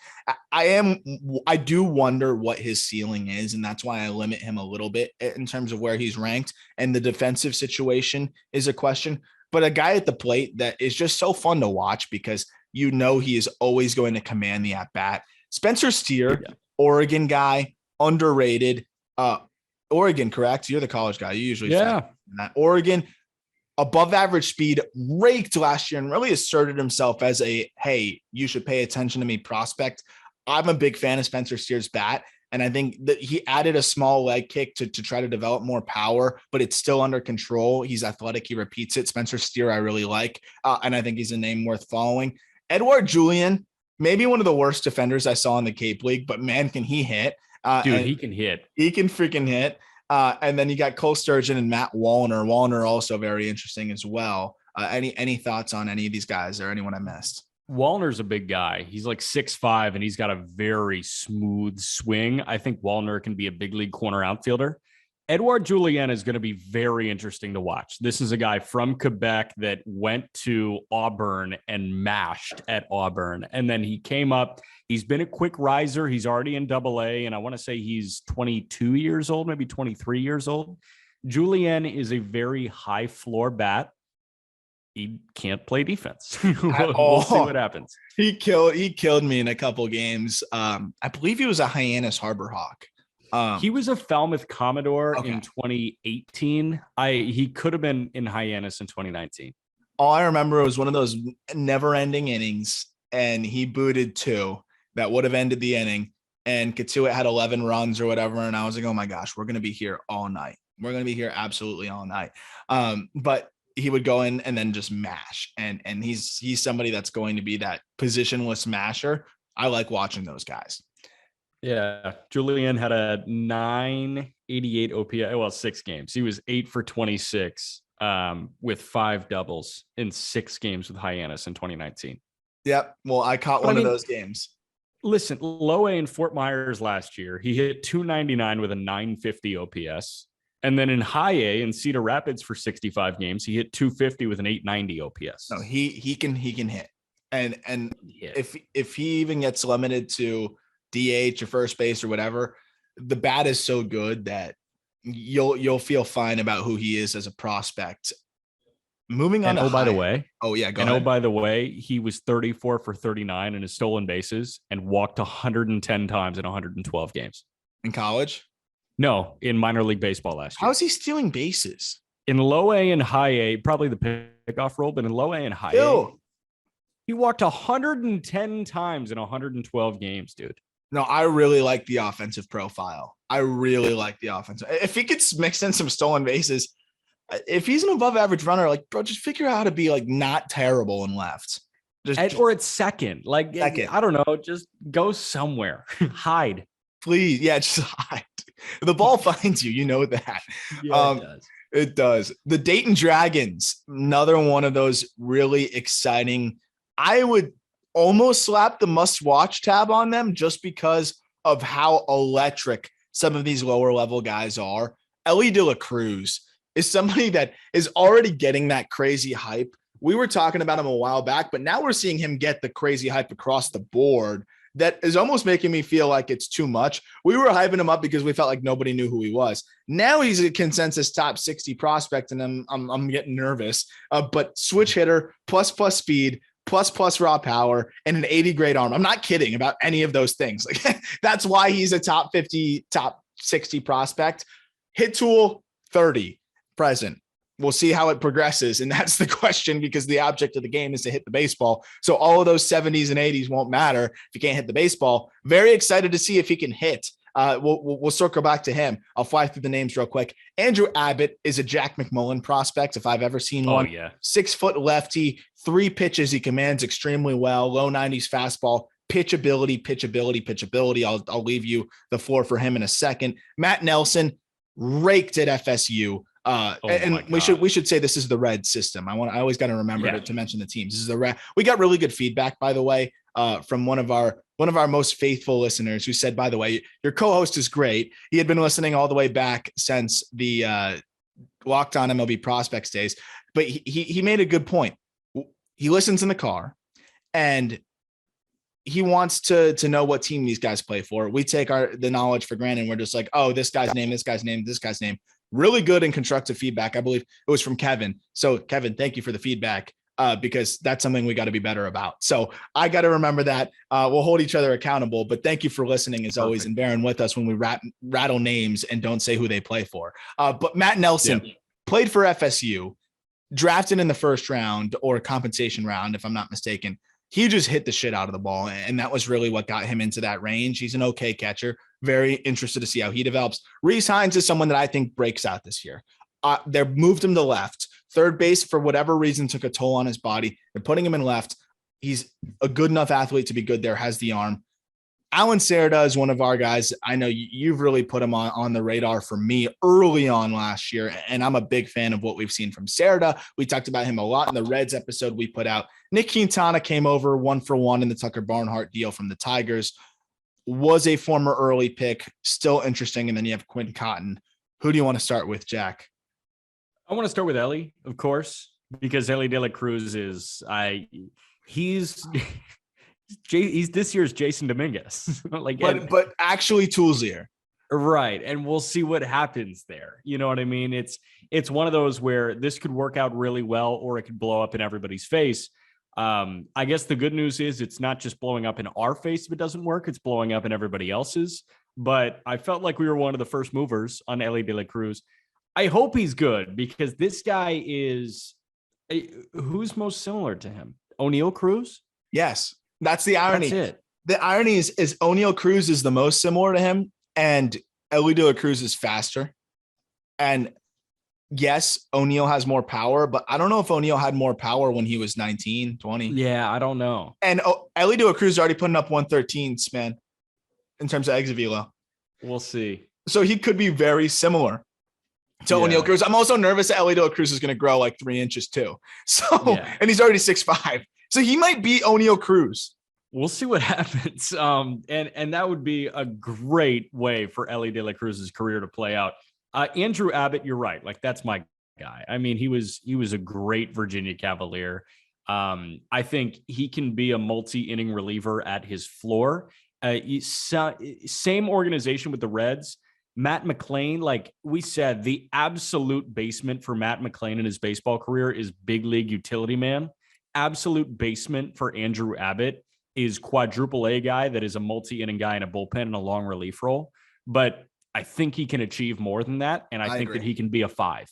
I do wonder what his ceiling is. And that's why I limit him a little bit in terms of where he's ranked. And the defensive situation is a question, but a guy at the plate that is just so fun to watch because he is always going to command the at bat. Spencer Steer, Oregon guy, underrated. Oregon, correct? You're the college guy. You usually that. Oregon, above average speed, raked last year and really asserted himself as a, hey, you should pay attention to me prospect. I'm a big fan of Spencer Steer's bat. And I think that he added a small leg kick to try to develop more power, but it's still under control. He's athletic. He repeats it. Spencer Steer, I really like. And I think he's a name worth following. Edouard Julien, maybe one of the worst defenders I saw in the Cape League, but man, can he hit. Dude, he can hit. He can freaking hit. And then you got Cole Sturgeon and Matt Wallner. Wallner also very interesting as well. Any thoughts on any of these guys or anyone I missed? Wallner's a big guy. He's like 6'5", and he's got a very smooth swing. I think Wallner can be a big league corner outfielder. Edouard Julien is going to be very interesting to watch. This is a guy from Quebec that went to Auburn and mashed at Auburn. And then he came up. He's been a quick riser. He's already in AA. And I want to say he's 22 years old, maybe 23 years old. Julien is a very high floor bat. He can't play defense. We'll see what happens. He killed me in a couple games. I believe he was a Hyannis Harbor Hawk. He was a Falmouth Commodore in 2018. He could have been in Hyannis in 2019. All I remember was one of those never-ending innings, and he booted 2 that would have ended the inning. And Katuitt had 11 runs or whatever, and I was like, "Oh my gosh, we're going to be here all night. We're going to be here absolutely all night." But he would go in and then just mash, and he's somebody that's going to be that positionless masher. I like watching those guys. Yeah, Julien had a 988 OPS. Well, 6 games. He was 8 for 26 with 5 doubles in 6 games with Hyannis in 2019. Yep. Well, I caught one of those games. Listen, Low A in Fort Myers last year, he hit 299 with a 950 OPS. And then in High A in Cedar Rapids for 65 games, he hit 250 with an 890 OPS. No, he can hit. And if he even gets limited to DH or first base or whatever, the bat is so good that you'll feel fine about who he is as a prospect. Moving on. And by the way, by the way, he was 34 for 39 in his stolen bases and walked 110 times in 112 games. In college? No, in minor league baseball last year. How is he stealing bases? In Low A and High A, probably the pickoff role, but in Low A and High A, he walked 110 times in 112 games, dude. No, I really like the offensive profile. If he could mix in some stolen bases, if he's an above average runner, like, bro, just figure out how to be like not terrible in left. Or at second. Like, second. I don't know. Just go somewhere. Hide. Please. Yeah, just hide. The ball finds you. You know that. Yeah, it does. It does. The Dayton Dragons, another one of those really exciting. I would almost slap the must-watch tab on them just because of how electric some of these lower-level guys are. Ellie De La Cruz is somebody that is already getting that crazy hype. We were talking about him a while back, but now we're seeing him get the crazy hype across the board that is almost making me feel like it's too much. We were hyping him up because we felt like nobody knew who he was. Now he's a consensus top 60 prospect, and I'm getting nervous. But switch hitter, plus speed, plus raw power, and an 80 grade arm. I'm not kidding about any of those things. Like, that's why he's a top 50, top 60 prospect. Hit tool 30 present. We'll see how it progresses. And that's the question, because the object of the game is to hit the baseball. So all of those 70s and 80s won't matter if you can't hit the baseball. Very excited to see if he can hit. We'll circle back to him. I'll fly through the names real quick. Andrew Abbott is a Jack McMullen prospect, if I've ever seen one. Yeah. 6 foot lefty, 3 pitches. He commands extremely well. Low 90s fastball, pitchability. I'll leave you the floor for him in a second. Matt Nelson raked at FSU. We should say this is the red system. I always got to remember to mention the teams. This is the red. We got really good feedback, by the way, from one of our most faithful listeners who said, by the way, your co-host is great. He had been listening all the way back since the Locked On MLB Prospects days, but he made a good point. He listens in the car and he wants to know what team these guys play for. We take the knowledge for granted. We're just like, oh, this guy's name. Really good and constructive feedback. I believe it was from Kevin. So Kevin, thank you for the feedback, because that's something we got to be better about. So I got to remember that. We'll hold each other accountable, but thank you for listening as always and bearing with us when we rattle names and don't say who they play for. But Matt Nelson played for FSU, drafted in the first round or compensation round, if I'm not mistaken. He just hit the shit out of the ball, and that was really what got him into that range. He's an okay catcher. Very interested to see how he develops. Reese Hines is someone that I think breaks out this year. They moved him to left. Third base, for whatever reason, took a toll on his body. They're putting him in left. He's a good enough athlete to be good there, has the arm. Alan Cerda is one of our guys. I know you've really put him on the radar for me early on last year, and I'm a big fan of what we've seen from Cerda. We talked about him a lot in the Reds episode we put out. Nick Quintana came over 1-for-1 in the Tucker Barnhart deal from the Tigers. Was a former early pick, still interesting. And then you have Quinn Cotton. Who do you want to start with, Jack? I want to start with Ellie, of course, because Ellie De La Cruz he's this year's Jason Dominguez. but actually toolsier. Right. And we'll see what happens there. You know what I mean? It's one of those where this could work out really well, or it could blow up in everybody's face. I guess the good news is it's not just blowing up in our face if it doesn't work, it's blowing up in everybody else's. But I felt like we were one of the first movers on Ellie De La Cruz. I hope he's good, because this guy is who's most similar to him? O'Neal Cruz? Yes, that's the irony. That's it. The irony is O'Neal Cruz is the most similar to him, and Ellie De La Cruz is faster. And yes, O'Neal has more power, but I don't know if O'Neal had more power when he was 19, 20. Yeah, I don't know. And Ellie De La Cruz is already putting up 113s, man, in terms of exit velo. We'll see. So he could be very similar. to O'Neal Cruz. I'm also nervous that Ellie De La Cruz is going to grow like 3 inches too. So, and he's already 6'5". So he might beat O'Neal Cruz. We'll see what happens. And that would be a great way for Ellie De La Cruz's career to play out. Andrew Abbott, you're right. Like, that's my guy. I mean, he was a great Virginia Cavalier. I think he can be a multi-inning reliever at his floor. Same organization with the Reds. Matt McClain, like we said, the absolute basement for Matt McClain in his baseball career is big league utility man. Absolute basement for Andrew Abbott is quadruple A guy that is a multi-inning guy in a bullpen and a long relief role. But I think he can achieve more than that. And I think that he can be a 5.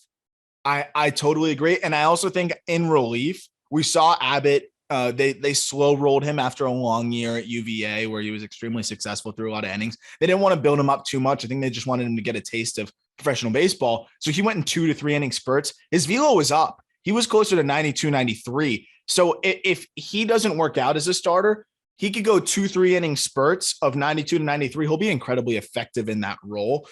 I totally agree. And I also think in relief, we saw Abbott. They slow rolled him after a long year at UVA where he was extremely successful through a lot of innings. They didn't want to build him up too much. I think they just wanted him to get a taste of professional baseball. So he went in 2 to 3 inning spurts. His velo was up. He was closer to 92, 93. So if he doesn't work out as a starter, he could go 2-3 inning spurts of 92 to 93. He'll be incredibly effective in that role.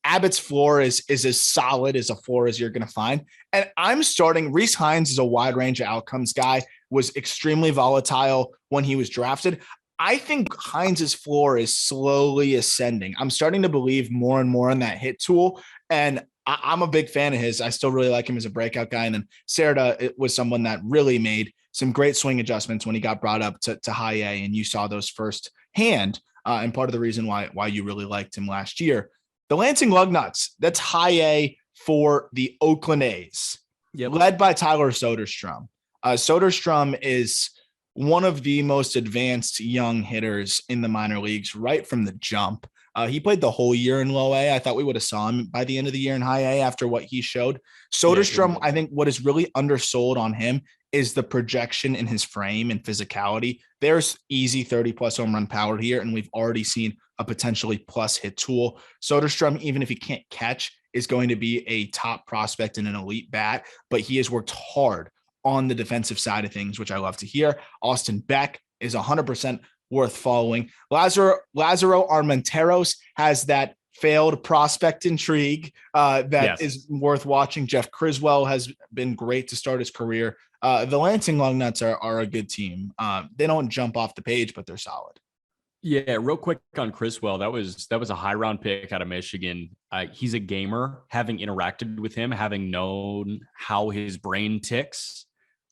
Abbott's floor is as solid as a floor as you're going to find. And I'm starting Rhys Hines is a wide range of outcomes guy, was extremely volatile when he was drafted. I think Hines' floor is slowly ascending. I'm starting to believe more and more in that hit tool. And I'm a big fan of his. I still really like him as a breakout guy. And then Serta was someone that really made some great swing adjustments when he got brought up to high A, and you saw those firsthand. And part of the reason why you really liked him last year. The Lansing Lugnuts, that's high A for the Oakland A's, led by Tyler Soderstrom. Soderstrom is one of the most advanced young hitters in the minor leagues right from the jump. He played the whole year in low A. I thought we would have saw him by the end of the year in high A after what he showed. Soderstrom, I think what is really undersold on him is the projection in his frame and physicality. There's easy 30+ home run power here, and we've already seen a potentially plus hit tool. Soderstrom, even if he can't catch, is going to be a top prospect and an elite bat, but he has worked hard on the defensive side of things, which I love to hear. Austin Beck is 100% worth following. Lazaro Armenteros has that failed prospect intrigue that is worth watching. Jeff Criswell has been great to start his career. The Lansing Lugnuts are a good team. They don't jump off the page, but they're solid. Yeah, real quick on Criswell, that was a high round pick out of Michigan. He's a gamer. Having interacted with him, having known how his brain ticks,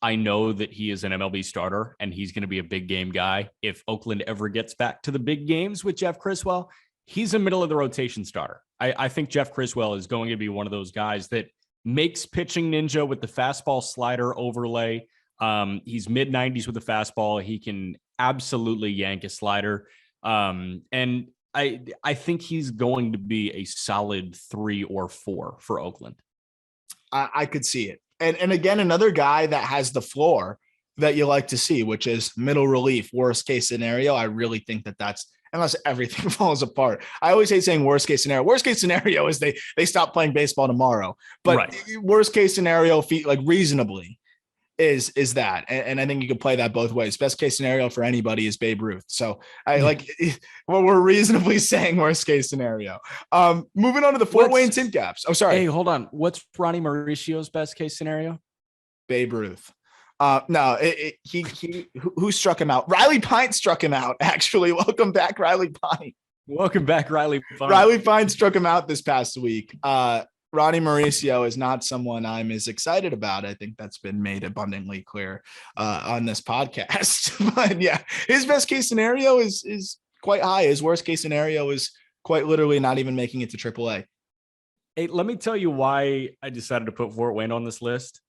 I know that he is an MLB starter and he's going to be a big game guy. If Oakland ever gets back to the big games with Jeff Criswell, he's a middle of the rotation starter. I think Jeff Criswell is going to be one of those guys that makes pitching ninja with the fastball slider overlay. He's mid 90s with the fastball. He can absolutely yank a slider. And I think he's going to be a solid 3 or 4 for Oakland. I could see it. And again, another guy that has the floor that you like to see, which is middle relief, worst case scenario. I really think that's, unless everything falls apart. I always hate saying worst case scenario. Worst case scenario is they stop playing baseball tomorrow. But worst case scenario, like reasonably, is that. And I think you can play that both ways. Best case scenario for anybody is Babe Ruth. So we're reasonably saying worst case scenario. Moving on to the Fort Wayne Tin Caps. Oh, sorry. Hey, hold on. What's Ronnie Mauricio's best case scenario? Babe Ruth. No, who struck him out? Riley Pine struck him out, actually. Welcome back, Riley Pine. Welcome back, Riley Pine. Riley Pine struck him out this past week. Ronnie Mauricio is not someone I'm as excited about. I think that's been made abundantly clear on this podcast. But yeah, his best case scenario is quite high. His worst case scenario is quite literally not even making it to AAA. Hey, let me tell you why I decided to put Fort Wayne on this list.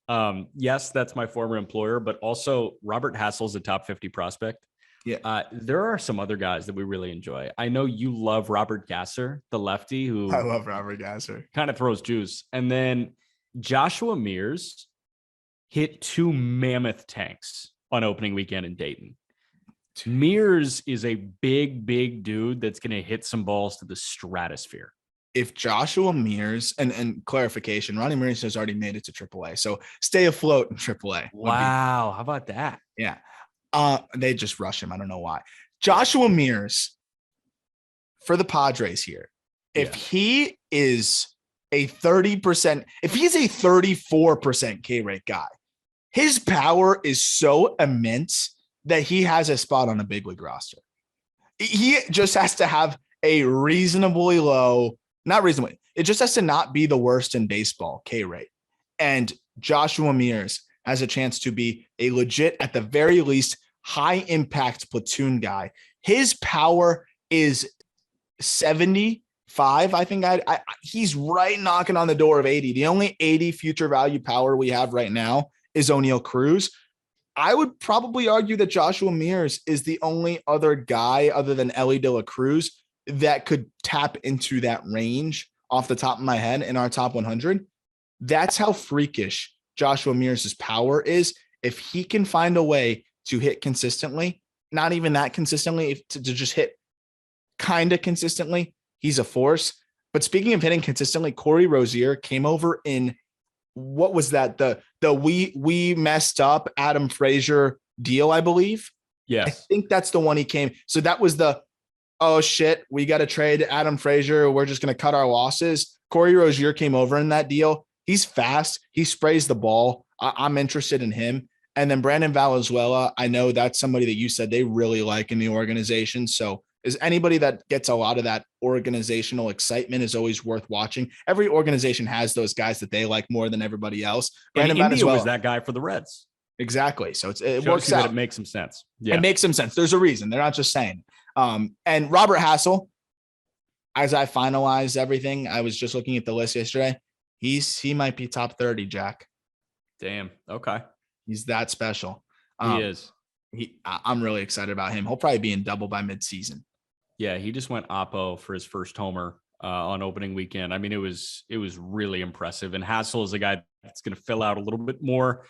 Yes, that's my former employer, but also Robert Hassel's a top 50 prospect. Yeah. There are some other guys that we really enjoy. I know you love Robert Gasser, the lefty who I love Robert Gasser. Kind of throws juice. And then Joshua Mears hit 2 mammoth tanks on opening weekend in Dayton. Mears is a big dude that's going to hit some balls to the stratosphere. If Joshua Mears, and clarification, Ronnie Mears has already made it to AAA, so stay afloat in AAA. Wow, how about that? Yeah. They just rush him. I don't know why. Joshua Mears for the Padres here. If he is a 30%, if he's a 34% K rate guy, his power is so immense that he has a spot on a big league roster. He just has to have a reasonably low, not reasonably, it just has to not be the worst in baseball K rate. And Joshua Mears has a chance to be a legit, at the very least, high impact platoon guy. His power is 75. I think he's right knocking on the door of 80. The only 80 future value power we have right now is O'Neal Cruz. I would probably argue that Joshua Mears is the only other guy other than Ellie De La Cruz that could tap into that range off the top of my head in our top 100. That's how freakish Joshua Mears' power is. If he can find a way to hit consistently, not even that consistently, to just hit kind of consistently, he's a force. But speaking of hitting consistently, Corey Rozier came over in, what was that? The we messed up Adam Frazier deal, I believe. Yeah, I think that's the one he came. So that was the, oh shit, we got to trade Adam Frazier. We're just going to cut our losses. Corey Rozier came over in that deal. He's fast. He sprays the ball. I'm interested in him. And then Brandon Valenzuela, I know that's somebody that you said they really like in the organization. So is anybody that gets a lot of that organizational excitement is always worth watching. Every organization has those guys that they like more than everybody else. Brandon Valenzuela was that guy for the Reds. Exactly. So it works out. It makes some sense. Yeah. It makes some sense. There's a reason. They're not just saying. And Robert Hassel, as I finalize everything, I was just looking at the list yesterday. He might be top 30, Jack. Damn. Okay. He's that special. He is. I'm really excited about him. He'll probably be in double by midseason. Yeah, he just went oppo for his first homer on opening weekend. I mean, it was really impressive. And Hassel is a guy that's going to fill out a little bit more.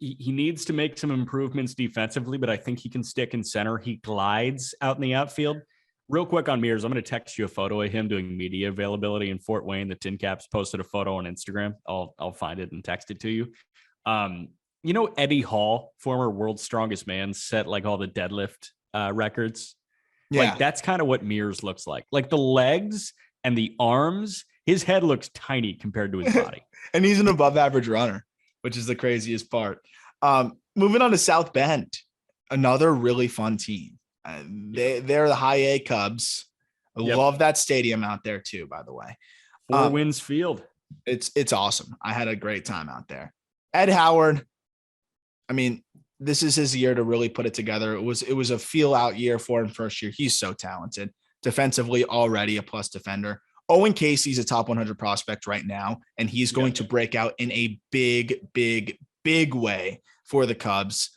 He needs to make some improvements defensively, but I think he can stick in center. He glides out in the outfield. Real quick on Mears, I'm going to text you a photo of him doing media availability in Fort Wayne. The Tin Caps posted a photo on Instagram. I'll find it and text it to you. You know, Eddie Hall, former world's strongest man, set like all the deadlift records. Yeah. Like that's kind of what Mears looks like. Like the legs and the arms, his head looks tiny compared to his body. And he's an above average runner, which is the craziest part. Moving on to South Bend, another really fun team. They're the high A Cubs. I love that stadium out there too, by the way. Four Winds Field. It's awesome. I had a great time out there. Ed Howard, I mean, this is his year to really put it together. It was a feel out year for him first year. He's so talented. Defensively, already a plus defender. Owen Casey's a top 100 prospect right now, and he's going to break out in a big, big, big way for the Cubs.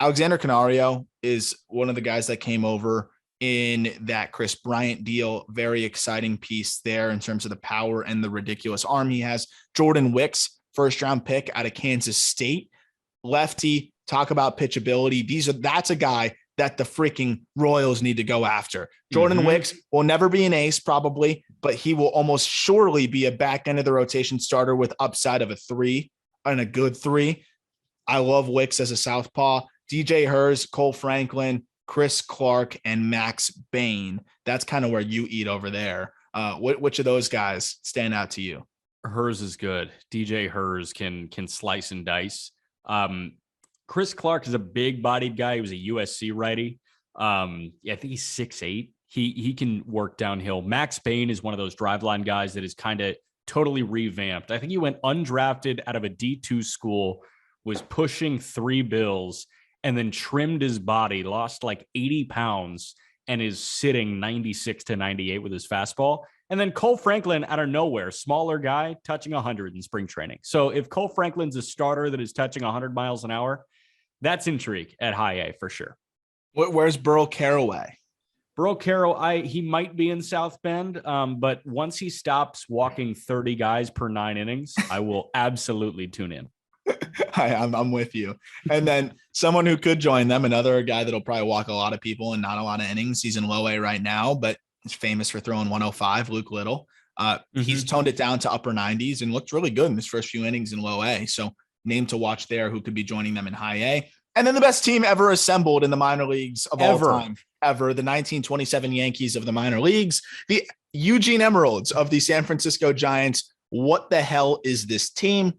Alexander Canario is one of the guys that came over in that Chris Bryant deal. Very exciting piece there in terms of the power and the ridiculous arm he has. Jordan Wicks, first round pick out of Kansas State. Lefty, talk about pitchability. That's a guy that the freaking Royals need to go after. Jordan Wicks will never be an ace probably, but he will almost surely be a back end of the rotation starter with upside of a 3 and a good 3. I love Wicks as a southpaw. DJ Hers, Cole Franklin, Chris Clark, and Max Bain. That's kind of where you eat over there. Which of those guys stand out to you? Hers is good. DJ Hers can slice and dice. Chris Clark is a big bodied guy. He was a USC righty. I think he's 6'8". He can work downhill. Max Bain is one of those driveline guys that is kind of totally revamped. I think he went undrafted out of a D2 school, was pushing 3 bills, and then trimmed his body, lost like 80 pounds, and is sitting 96 to 98 with his fastball. And then Cole Franklin out of nowhere, smaller guy, touching 100 in spring training. So if Cole Franklin's a starter that is touching 100 miles an hour, that's intrigue at high A for sure. Where's Burl Carraway? Burl Carroll, he might be in South Bend, but once he stops walking 30 guys per 9 innings, I will absolutely tune in. I'm with you. And then someone who could join them, another guy that'll probably walk a lot of people and not a lot of innings. He's in low A right now, but he's famous for throwing 105, Luke Little. He's toned it down to upper 90s and looked really good in his first few innings in low A. So name to watch there who could be joining them in high A. And then the best team ever assembled in the minor leagues of all time. ever, the 1927 Yankees of the minor leagues, the Eugene Emeralds of the San Francisco Giants. What the hell is this team?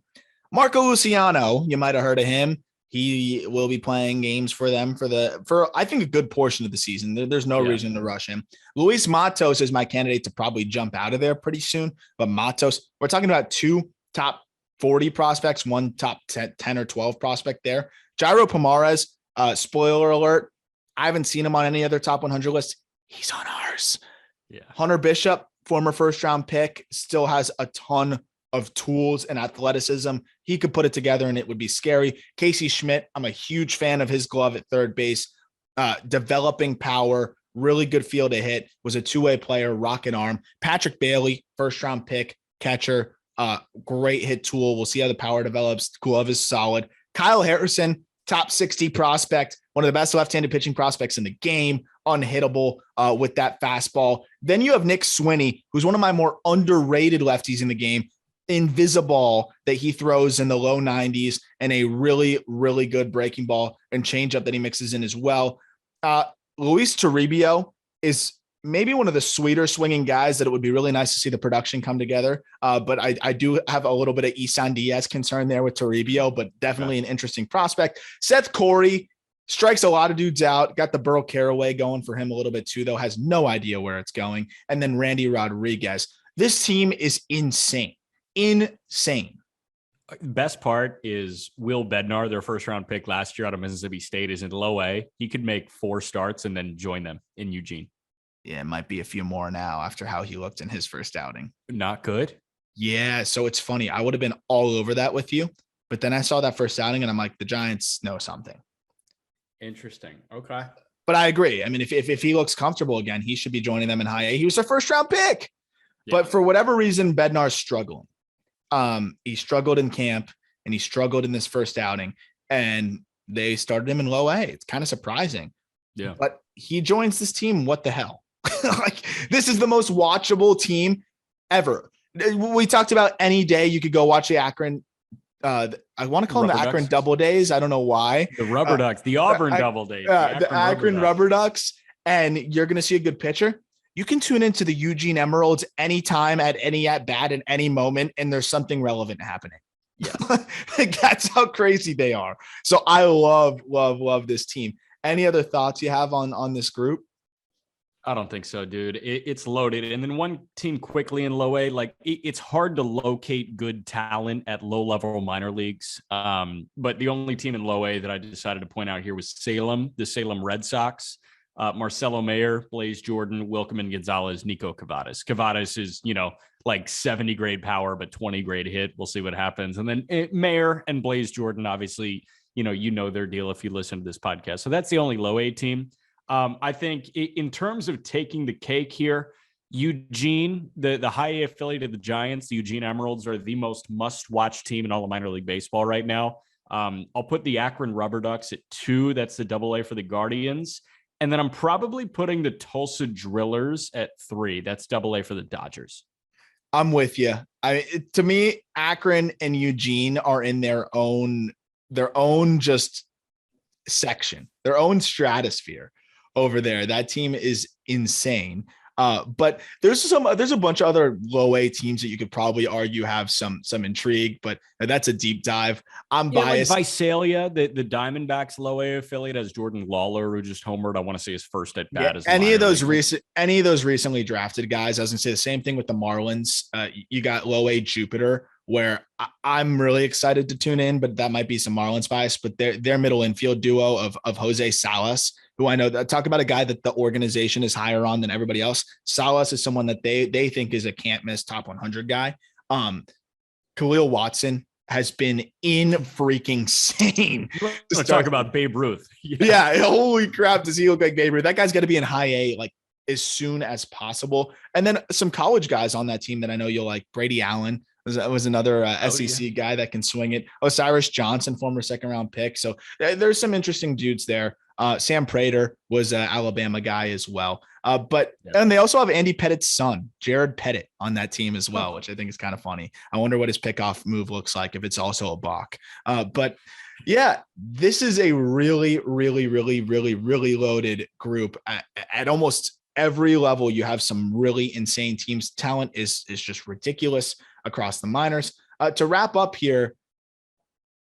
Marco Luciano, you might have heard of him. He will be playing games for them for I think a good portion of the season. There's no reason to rush him. Luis Matos is my candidate to probably jump out of there pretty soon. But Matos, we're talking about 2 top 40 prospects, 1 top 10 or 12 prospect there. Jairo Pomares, spoiler alert, I haven't seen him on any other top 100 list. He's on ours. Yeah. Hunter Bishop, former first-round pick, still has a ton of tools and athleticism. He could put it together and it would be scary. Casey Schmidt, I'm a huge fan of his glove at third base. Developing power, really good field to hit, was a two-way player, rocket arm. Patrick Bailey, first-round pick, catcher, great hit tool. We'll see how the power develops. Glove is solid. Kyle Harrison, top 60 prospect, one of the best left-handed pitching prospects in the game, unhittable with that fastball. Then you have Nick Swinney, who's one of my more underrated lefties in the game. Invisible that he throws in the low 90s, and a really, really good breaking ball and changeup that he mixes in as well. Luis Toribio is maybe one of the sweeter swinging guys that it would be really nice to see the production come together. But I do have a little bit of Isan Diaz concern there with Toribio, but definitely an interesting prospect. Seth Corey strikes a lot of dudes out. Got the Burl Caraway going for him a little bit too, though. Has no idea where it's going. And then Randy Rodriguez. This team is insane. Best part is Will Bednar, their first round pick last year out of Mississippi State, is in low A. He could make 4 starts and then join them in Eugene. Yeah, it might be a few more now after how he looked in his first outing. Not good. Yeah, so it's funny. I would have been all over that with you, but then I saw that first outing and I'm like, the Giants know something. Interesting. Okay. But I agree. I mean, if he looks comfortable again, he should be joining them in high A. He was their first round pick. Yeah. But for whatever reason, Bednar's struggling. He struggled in camp and he struggled in this first outing, and they started him in low A. It's kind of surprising. Yeah. But he joins this team. What the hell? Like, this is the most watchable team ever. We talked about any day you could go watch the Akron. I want to call them the Akron Double Days. I don't know why. The Rubber Ducks, the Auburn Double Days. The Akron Rubber Ducks. And you're going to see a good pitcher. You can tune into the Eugene Emeralds anytime, at any at bat, at any moment, and there's something relevant happening. Yeah. Like, that's how crazy they are. So I love this team. Any other thoughts you have on this group? I don't think so, dude. It's loaded. And then one team quickly in low A, like it's hard to locate good talent at low level minor leagues. But the only team in low A that I decided to point out here was Salem, the Salem Red Sox. Marcelo Mayer, Blaze Jordan, Wilkeman Gonzalez, Nico Cavadas. Cavadas is, like 70 grade power, but 20 grade hit. We'll see what happens. And then Mayer and Blaze Jordan, obviously, you know their deal if you listen to this podcast. So that's the only low A team. I think in terms of taking the cake here, Eugene, the high A affiliate of the Giants, the Eugene Emeralds, are the most must-watch team in all of minor league baseball right now. I'll put the Akron Rubber Ducks at 2. That's the double A for the Guardians. And then I'm probably putting the Tulsa Drillers at 3. That's double A for the Dodgers. I'm with you. To me, Akron and Eugene are in their own just section, their own stratosphere over there. That team is insane. But there's a bunch of other low A teams that you could probably argue have some intrigue, but that's a deep dive. I'm biased. Like Visalia, the Diamondbacks low A affiliate, has Jordan Lawler, who just homered. I want to say his first at bat. Yeah, any of those recently drafted guys. I was gonna say the same thing with the Marlins. You got low A Jupiter, where I'm really excited to tune in, but that might be some Marlins bias. But their middle infield duo of Jose Salas, who I know, talk about a guy that the organization is higher on than everybody else. Salas is someone that they think is a can't miss top 100 guy. Khalil Watson has been in freaking insane. Let's talk about Babe Ruth. Yeah. Holy crap. Does he look like Babe Ruth? That guy's got to be in high A, like, as soon as possible. And then some college guys on that team that I know you'll like. Brady Allen was another SEC guy that can swing it. Osiris Johnson, former second round pick. So there's some interesting dudes there. Sam Prater was an Alabama guy as well. And they also have Andy Pettit's son, Jared Pettit, on that team as well, which I think is kind of funny. I wonder what his pickoff move looks like if it's also a balk. But Yeah, this is a really, really, really, really, really loaded group at almost every level. You have some really insane teams. Talent is just ridiculous across the minors. To wrap up here,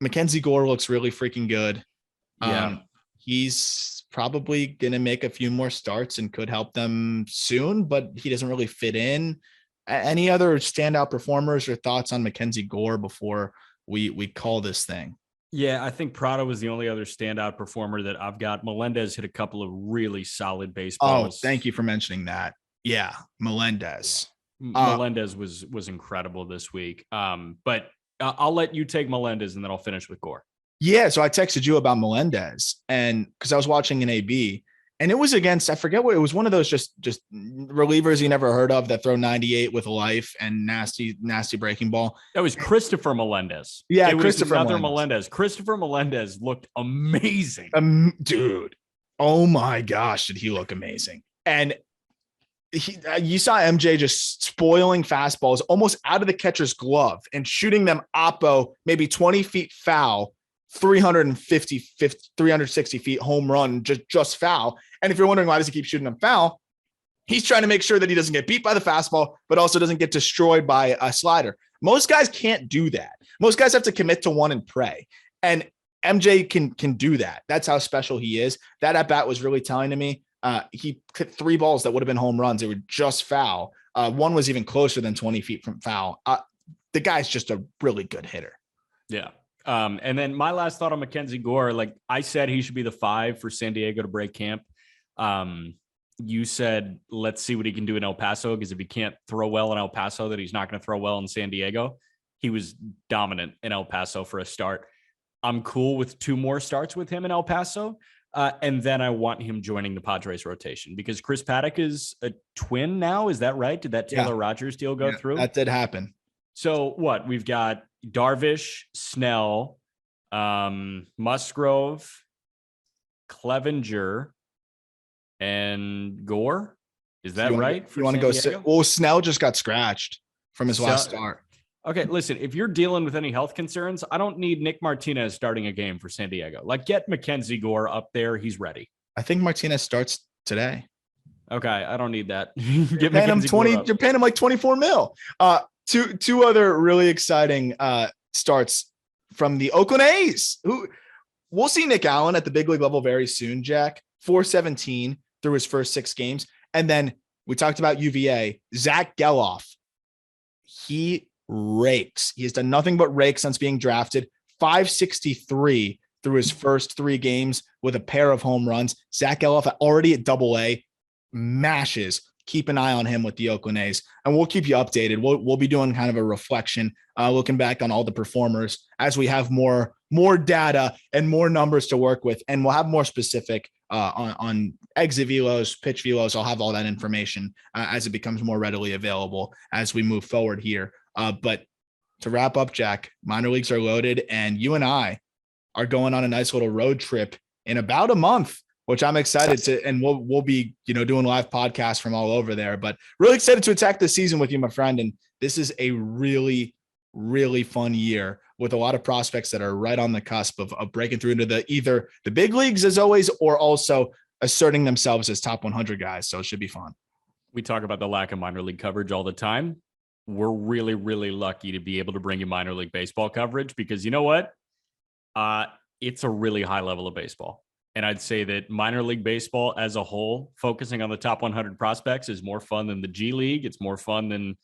Mackenzie Gore looks really freaking good. Yeah. He's probably going to make a few more starts and could help them soon, but he doesn't really fit in. Any other standout performers or thoughts on Mackenzie Gore before we call this thing? Yeah, I think Prado was the only other standout performer that I've got. Melendez hit a couple of really solid baseballs. Oh, thank you for mentioning that. Yeah, Melendez. Melendez was incredible this week. But I'll let you take Melendez and then I'll finish with Gore. Yeah, so I texted you about Melendez, and because I was watching an AB, and it was against, I forget what it was, one of those just relievers you never heard of that throw 98 with life and nasty breaking ball. That was Christopher Melendez. Yeah, it Christopher was Melendez. Christopher Melendez looked amazing. Dude, oh my gosh, did he look amazing. And you saw MJ just spoiling fastballs almost out of the catcher's glove and shooting them oppo, maybe 20 feet foul, 360 feet home run, just foul. And if you're wondering why does he keep shooting them foul, he's trying to make sure that he doesn't get beat by the fastball, but also doesn't get destroyed by a slider. Most guys can't do that. Most guys have to commit to one and pray. And MJ can do that. That's how special he is. That at bat was really telling to me. He hit 3 balls that would have been home runs. They were just foul. One was even closer than 20 feet from foul. The guy's just a really good hitter. Yeah. And then my last thought on Mackenzie Gore, like I said, he should be the 5 for San Diego to break camp. You said, let's see what he can do in El Paso, because if he can't throw well in El Paso, that he's not going to throw well in San Diego. He was dominant in El Paso for a start. I'm cool with 2 more starts with him in El Paso. And then I want him joining the Padres rotation because Chris Paddock is a Twin now. Is that right? Did that Taylor Rogers deal go through? That did happen. So what? We've got Darvish, Snell, Musgrove, Clevenger, and Gore. Is that right? You want to go sit? Well, Snell just got scratched from his last start. Okay, listen, if you're dealing with any health concerns, I don't need Nick Martinez starting a game for San Diego. Like, get Mackenzie Gore up there. He's ready. I think Martinez starts today. Okay, I don't need that. You're paying him 20. You're paying him like 24 mil. Two other really exciting starts from the Oakland A's. Who we'll see Nick Allen at the big league level very soon. Jack 417 through his first 6 games, and then we talked about UVA. Zach Geloff. He rakes. He has done nothing but rake since being drafted. 563 through his first 3 games with a pair of home runs. Zach Geloff already at AA, mashes. Keep an eye on him with the Oakland A's, and we'll keep you updated. We'll be doing kind of a reflection, looking back on all the performers as we have more data and more numbers to work with, and we'll have more specific on exit velos, pitch velos. I'll have all that information as it becomes more readily available as we move forward here. But to wrap up, Jack, minor leagues are loaded, and you and I are going on a nice little road trip in about a month, which I'm excited to, and we'll be, doing live podcasts from all over there, but really excited to attack this season with you, my friend. And this is a really, really fun year with a lot of prospects that are right on the cusp of breaking through into either the big leagues as always, or also asserting themselves as top 100 guys. So it should be fun. We talk about the lack of minor league coverage all the time. We're really, really lucky to be able to bring you minor league baseball coverage because you know what? It's a really high level of baseball. And I'd say that minor league baseball as a whole, focusing on the top 100 prospects is more fun than the G League. It's more fun than,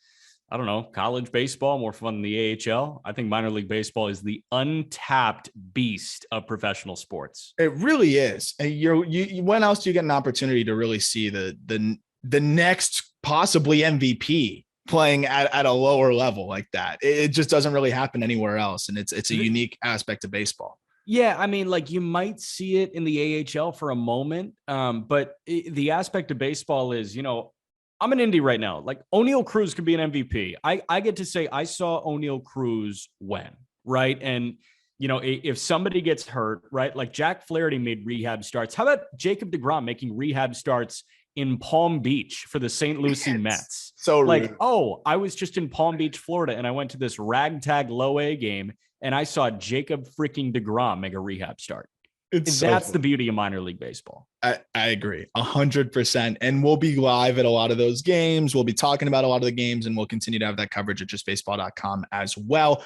I don't know, college baseball, more fun than the AHL. I think minor league baseball is the untapped beast of professional sports. It really is. And when else do you get an opportunity to really see the next possibly MVP playing at a lower level like that? It just doesn't really happen anywhere else. And it's a unique aspect of baseball. Yeah, I mean, like you might see it in the AHL for a moment, but the aspect of baseball is, I'm an indie right now. Like O'Neal Cruz could be an MVP. I get to say I saw O'Neal Cruz when, right? And, if somebody gets hurt, right? Like Jack Flaherty made rehab starts. How about Jacob deGrom making rehab starts in Palm Beach for the St. Lucie Mets? So like, rude. oh, I was just in Palm Beach, Florida, and I went to this ragtag low A game. and I saw Jacob freaking DeGrom make a rehab start. That's the beauty of minor league baseball. I agree 100%. And we'll be live at a lot of those games. We'll be talking about a lot of the games, and we'll continue to have that coverage at justbaseball.com as well.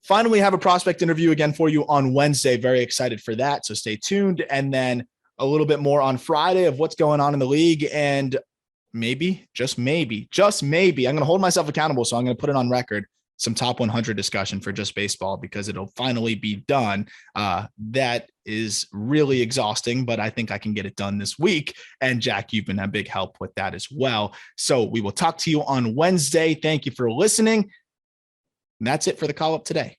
Finally, have a prospect interview again for you on Wednesday. Very excited for that. So stay tuned. And then a little bit more on Friday of what's going on in the league. And maybe, just maybe, I'm going to hold myself accountable. So I'm going to put it on record, some top 100 discussion for Just Baseball, because it'll finally be done. That is really exhausting, but I think I can get it done this week. And Jack, you've been a big help with that as well. So we will talk to you on Wednesday. Thank you for listening. And that's it for the call up today.